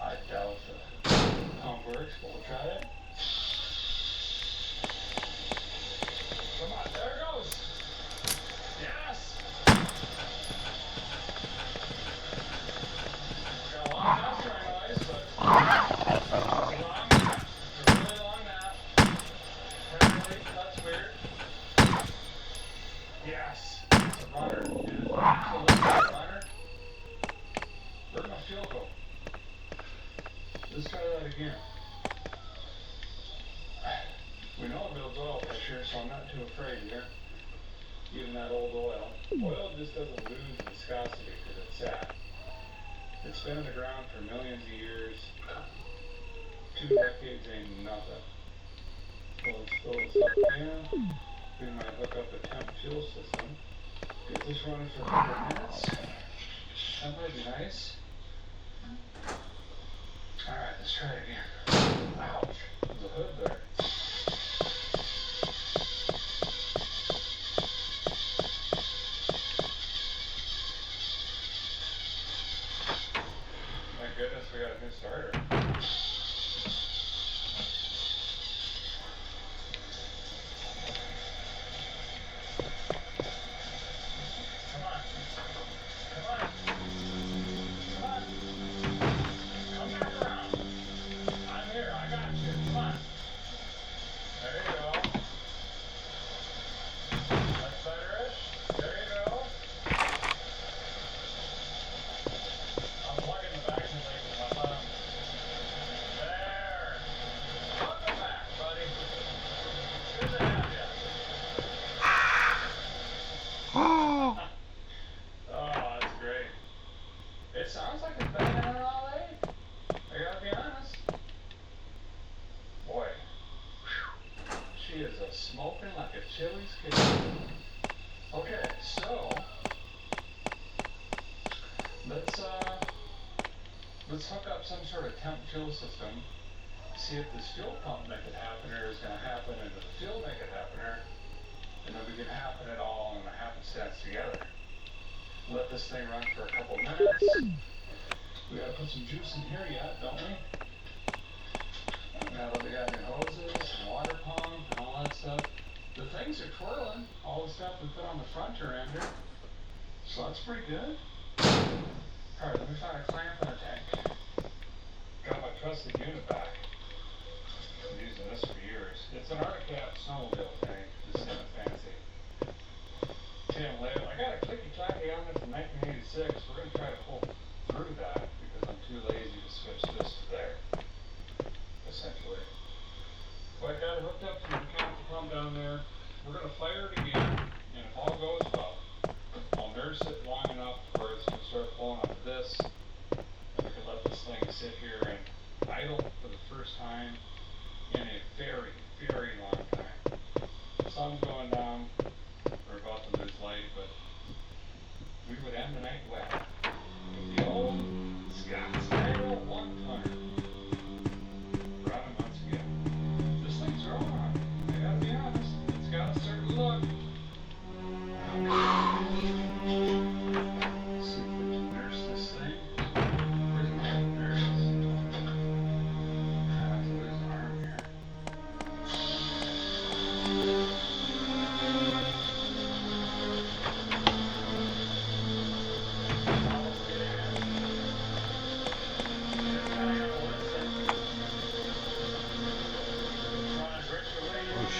I doubt the pump works, but we'll try it. Come on, there it goes. Yes. Got a long nap right noise, but it's a long nap. It's a really long nap. Apparently, that's weird. Yes. It's a runner. It is absolutely a runner. Where'd my fuel go? Let's try that again. We know it builds oil pressure, so I'm not too afraid here. Even that old oil. Oil just doesn't lose viscosity because it's sat. It's been in the ground for millions of years. 2 decades ain't nothing. So let's fill this up in. We might hook up a temp fuel system. Get this running for a couple of minutes. That might be nice. Alright, let's try it again. Ouch. There's a hood there. My goodness, we got a new starter. Come on. Come on. Come on. Come back around. I'm here. I got you. Come on. There you go. That's better-ish. There you go. I'm plugging the vacuum leak with my thumb. There. Welcome back, buddy. Good to have you. Oh. Oh, that's great. It sounds like it's been in an all day. I gotta be honest. Boy. Whew. She is a smoking like a Chili's kid. Okay, so let's hook up some sort of temp fuel system. See if this fuel pump make it happen or is gonna happen and the fuel make it happen or and then we can happen it all in a happenstance together. Let this thing run for a couple minutes. We gotta put some juice in here yet, don't we? Now that we got new hoses and water pump and all that stuff. The things are twirling, all the stuff we put on the front are under. So that's pretty good. Alright, let me find a clamp and a tank. Got my trusted unit back. Been using this for years. It's an Arctic snowmobile tank, just kind of fancy. Tim Lale, I got a clicky-clacky on it from 1986. We're gonna try to pull through that because I'm too lazy to switch this to there. Essentially. So I got it hooked up to the mechanical pump down there. We're gonna fire it again, and if all goes well, I'll nurse it long enough where it's gonna start pulling off this, and we can let this thing sit here and idle for the first time in a very, very long time. Sun's going down. We're about to lose light, but we would end the night wet. With the old Scottsdale 100. Running once again. This thing's growing on me. I gotta be honest. It's got a certain look. Let's see if we can nurse this thing. Where's my nurse? I have to lose an arm here.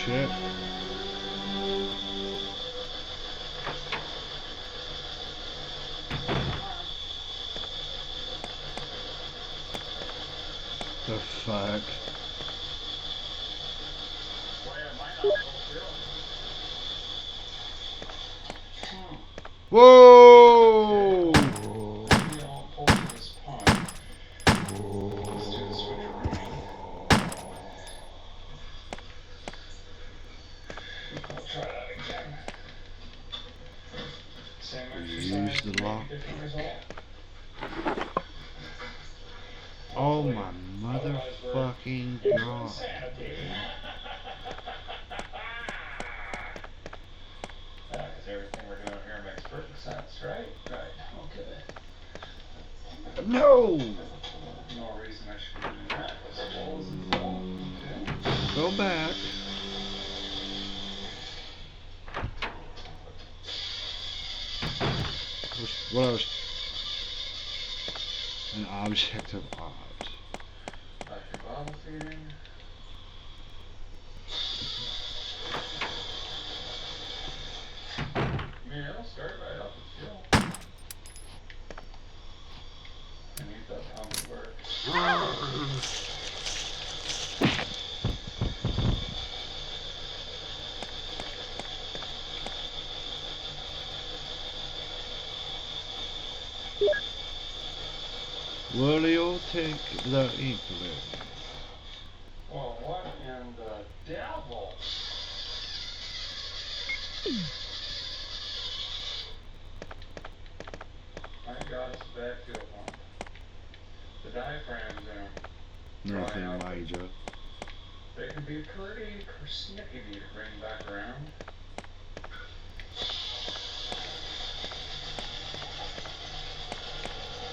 shit. The fuck? Whoa! Use the lock. Oh my motherfucking god. Because everything we're doing here makes perfect sense, right? Right. Okay. No! No reason I should be doing that. Because the wall isn't full. Okay. Go back. What else? An object of art. Like your bottle feeding. I mean, it'll start right up with fuel. And eat that pump at work. Will you take the inkling? Well, what in the devil? My God, it's a bad fuel pump. The diaphragms in them. Nothing major. They can be pretty persnickety to bring back around.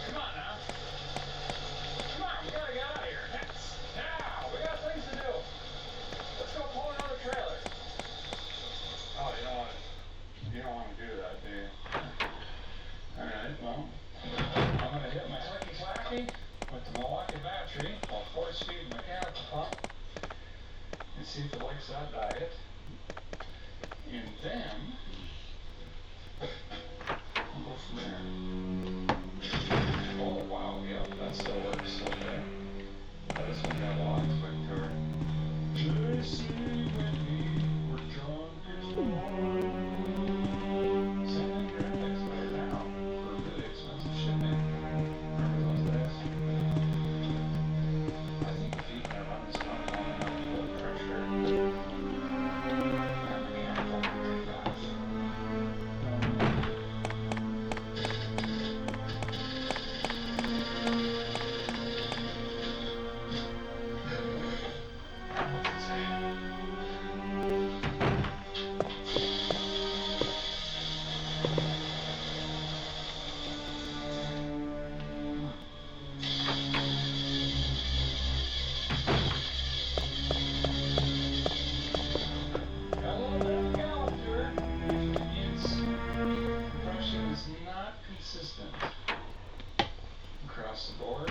Come on now. Come on, we gotta get out of here. Now, we got things to do. Let's go pull another trailer. Oh, you don't want to do that, do you? Alright, well, I'm gonna hit my clicky clacky with the Milwaukee battery while force feed the mechanical pump and see if it likes that diet. And then we'll go from there. Oh wow, yeah, that still works. Okay. This one got a lot quick tour. They say when we were drunk as wine. Send in your index later now for really expensive shipping. Remember those days? I think if you can run this pump long enough to hold pressure, and mechanical can take off. Hello there, Gallagher. Its compression is not consistent across the board.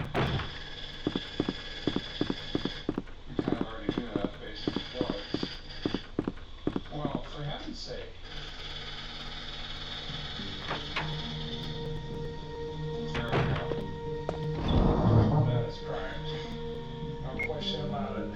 We kind of already knew that based on the plugs. Well, for heaven's sake. There we go. That is primed. No question about it.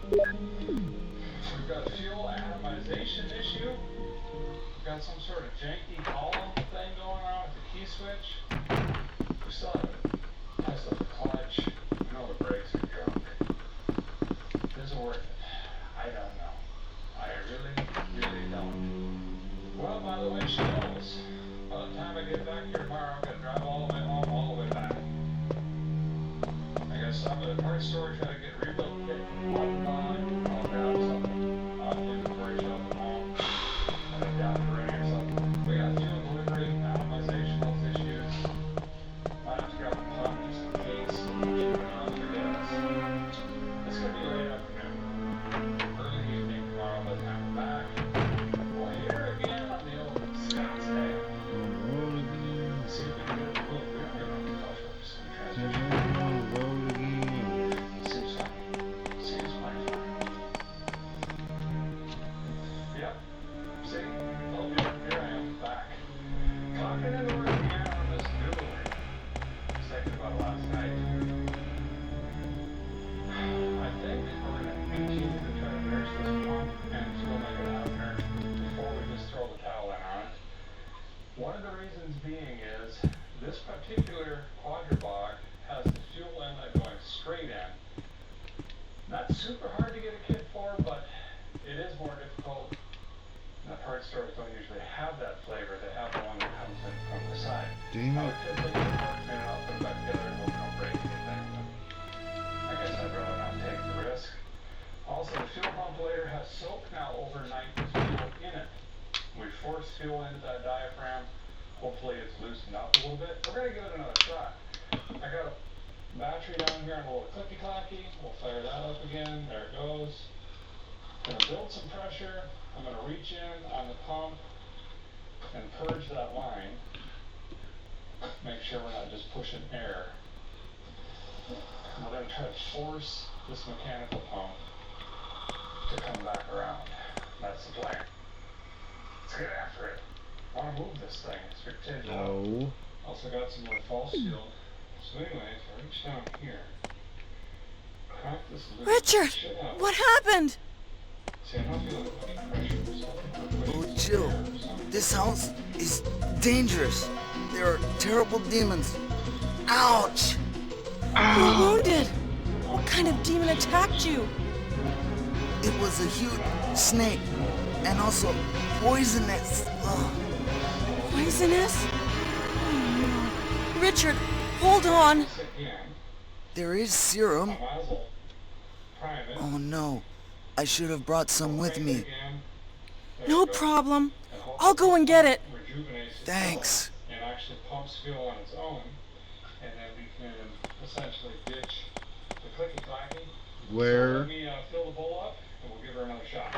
We've got a fuel atomization issue. We've got some sort of janky column thing going on with the key switch. We still haven't tested the clutch. We know the brakes are junk. Is it worth it? I don't know. I really don't. Well, by the way, she knows. By the time I get back here tomorrow, I'm gonna drive all the way home, all the way back. I guess some of the parts storage gotta get rebuilt. I'll grab some inventory shelf at home. I think down the ring or something. We got fuel delivery, atomization, those issues. Might have to grab a pump just in case. It's gonna be late afternoon. Early evening tomorrow by the time we're back. Well, here again on the old Scott's Day. See if we can get a little bit of a transition. Seems fine. Seems mighty fine. Yep. See? Told you. Here I am, back. Clocking into work again on this new one. I was thinking about it last night. I think we're going to continue to try to nurse this pump and feel like it out before we just throw the towel in on it. One of the reasons being is this particular quadribog has the fuel inlet going straight in. Not super hard to get a kit for, but it is more difficult. The parts stores don't usually have that flavor. They have the one that comes in from the side. Damn I it. would just look at the parts and I'll put it back together and hope no break anything. I guess I'd rather not take the risk. Also, the fuel pump later has soaked now overnight with fuel in it. We forced fuel into that diaphragm. Hopefully it's loosened up a little bit. We're going to give it another shot. I got a battery down here and a little clicky-clacky. We'll fire that up again. There it goes. Gonna build some pressure. I'm gonna reach in on the pump and purge that line. Make sure we're not just pushing air. And we're gonna try to force this mechanical pump to come back around. That's the plan. Let's get after it. I wanna move this thing. It's ridiculous. No. Also got some more false fuel. So anyways, I reach down here. Crack this loose. Richard, Shit out. what happened? See, I'm not feeling much pressure, so Oh, Jill, this house is dangerous. There are terrible demons. Ouch! You're wounded. What kind of demon attacked you? It was a huge snake and also poisonous. Ugh. Poisonous? Oh, no. Richard, hold on. again, There is serum. Mazel, prime it, Oh no, I should have brought some with me. again. There No we go. problem. And hopefully I'll go and get it. rejuvenates itself Thanks. And actually pumps fuel on its own, and then we can essentially ditch the clicky-clacky. So Where? let me fill the bowl up, and we'll give her another shot.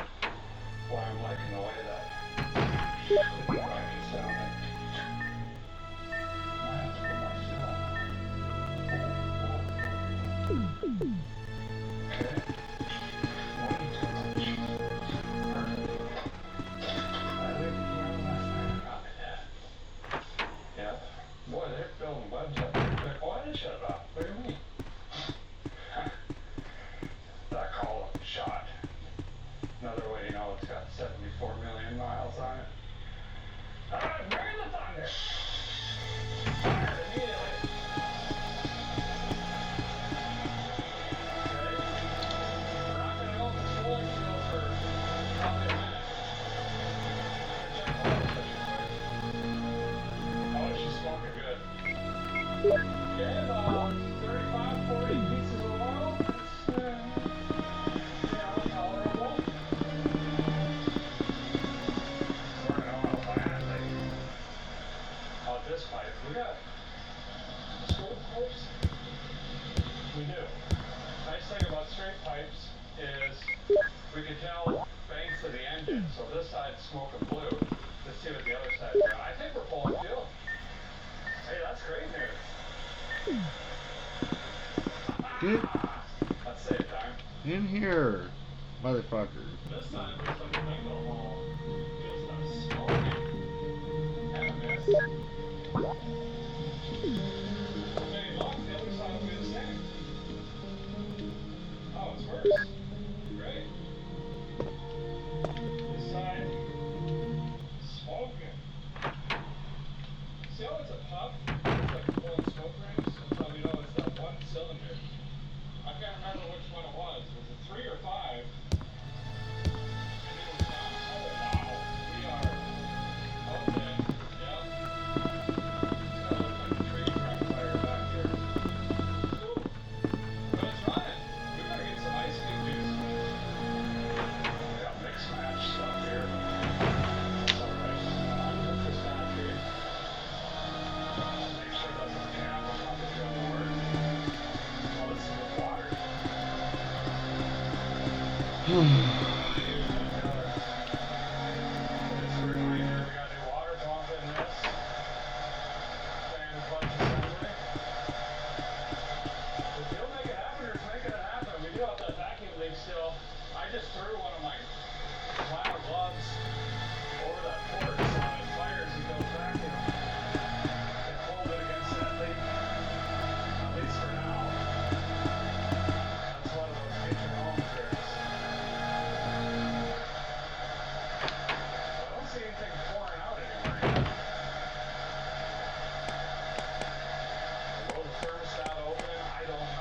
Boy, I'm liking the way that clicky-clacky sounded. Might have to put more fuel on. Okay. Way too much. Perfect. I laid the piano last night and got me dead. Yep. Boy, they're building webs up there quick. Oh, I did shut it off. What do you mean? That column shot. Another way you know it's got 74 million miles on it. Alright, bring the thunder! Fire immediately! Okay. We're not gonna know if it's full or fuel for probably a minute. Check the oil pressure. Oh, she's smoking good. Okay, about 35, 40 pieces of oil. It's, tolerable. We're gonna oil plant, this pipe. We got scope pipes? We do. Nice thing about straight pipes is we can tell bangs of the engine. So this side's smoking blue. Let's see what the other side's doing. I think we're pulling fuel. Hey, that's great news. Get Let's save time. in here, motherfucker. This time looks like we go home. Just a smoking and a miss. Maybe lock the other side will be the same. Oh, it's worse. Great.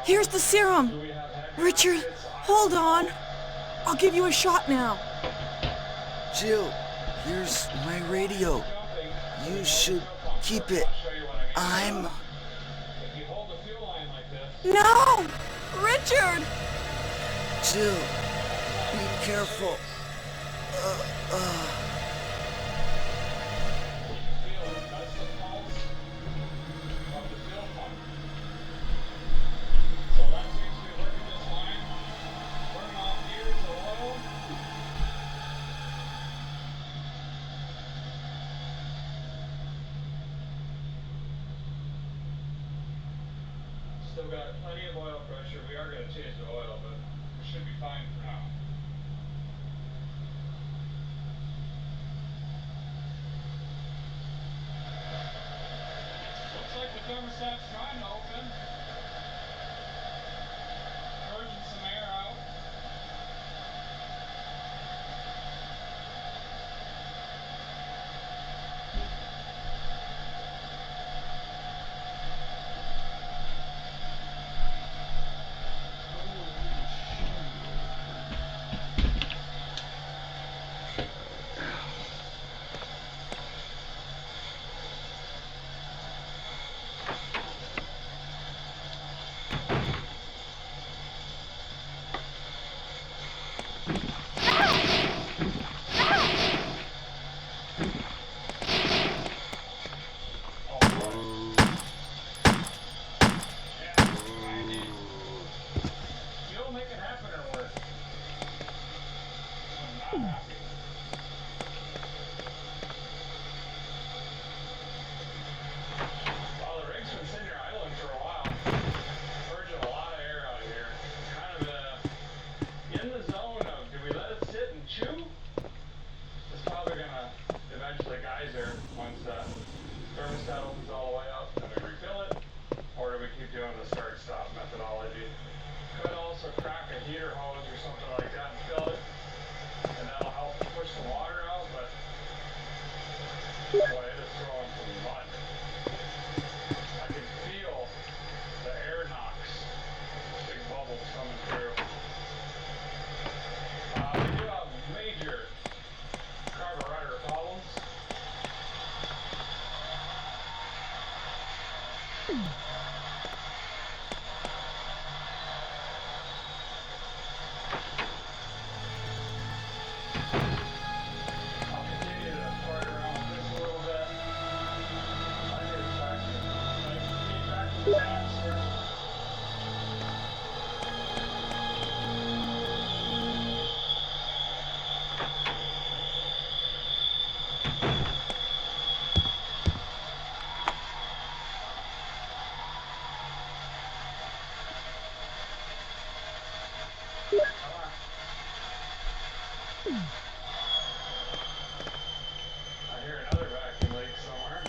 Here's the serum. Richard, hold on. I'll give you a shot now. Jill, here's my radio. You should keep it. I'm... No! Richard! Jill, be careful. Still got plenty of oil pressure. We are going to change the oil, but we should be fine for now. Looks like the thermostat's trying to open. Purging some air out. I hear another vacuum leak somewhere.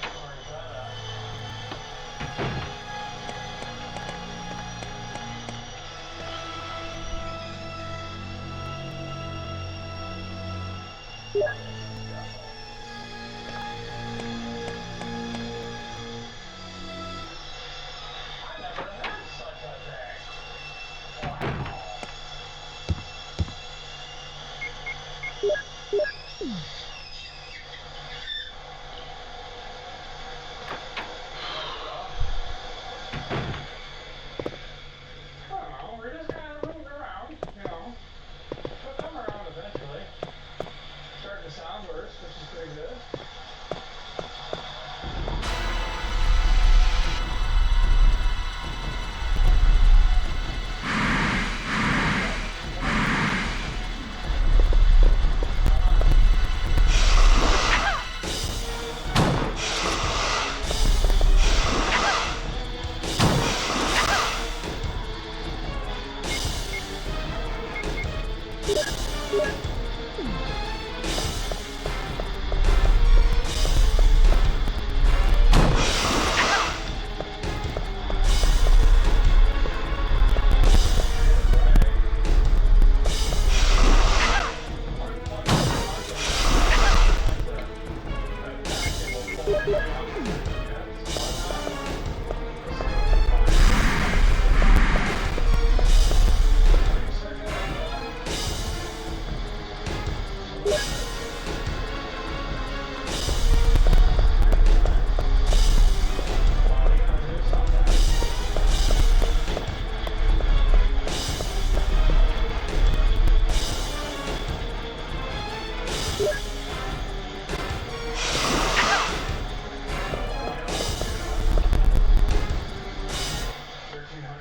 Where is that at? I never heard such a thing. Wow. I don't know, we're just kind of moving around, you know. We'll come around eventually. Starting to sound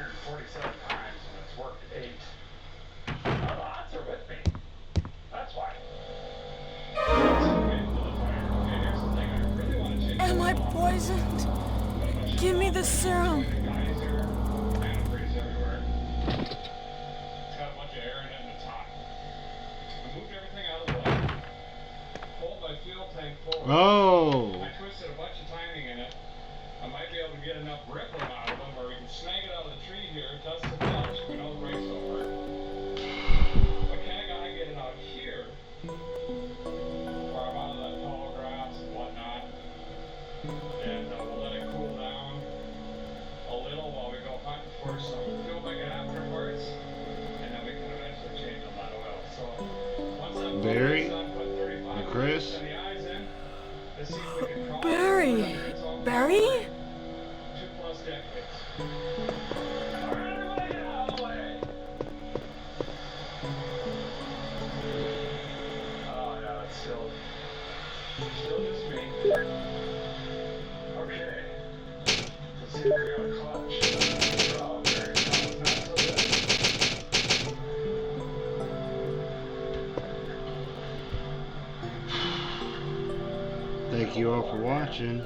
147 times and it's worked 8. The odds are with me. That's why. Am I poisoned? Give me the serum. It's got a bunch of air in it and it's hot. I moved everything out of the way. Pulled my fuel tank forward. Oh! I twisted a bunch of timing in it. I might be able to get enough rippling out of them, or we can snag it out of the tree here, dust the flush. We know the race over. But can I get it out here, where I'm out of that tall grass and whatnot, and we'll let it cool down a little while we go hunting for some fuel bucket afterwards, and then we can eventually change all that oil. So once that Barry? done, put 35 And Chris? and the eyes in. Let's see if we can crawl Barry? Barry? 2+ decades. Alright, everybody get out of the way. Oh yeah, it's still just me. Okay. Let's see if we got a clutch. Oh, very not so good. Thank you all for watching.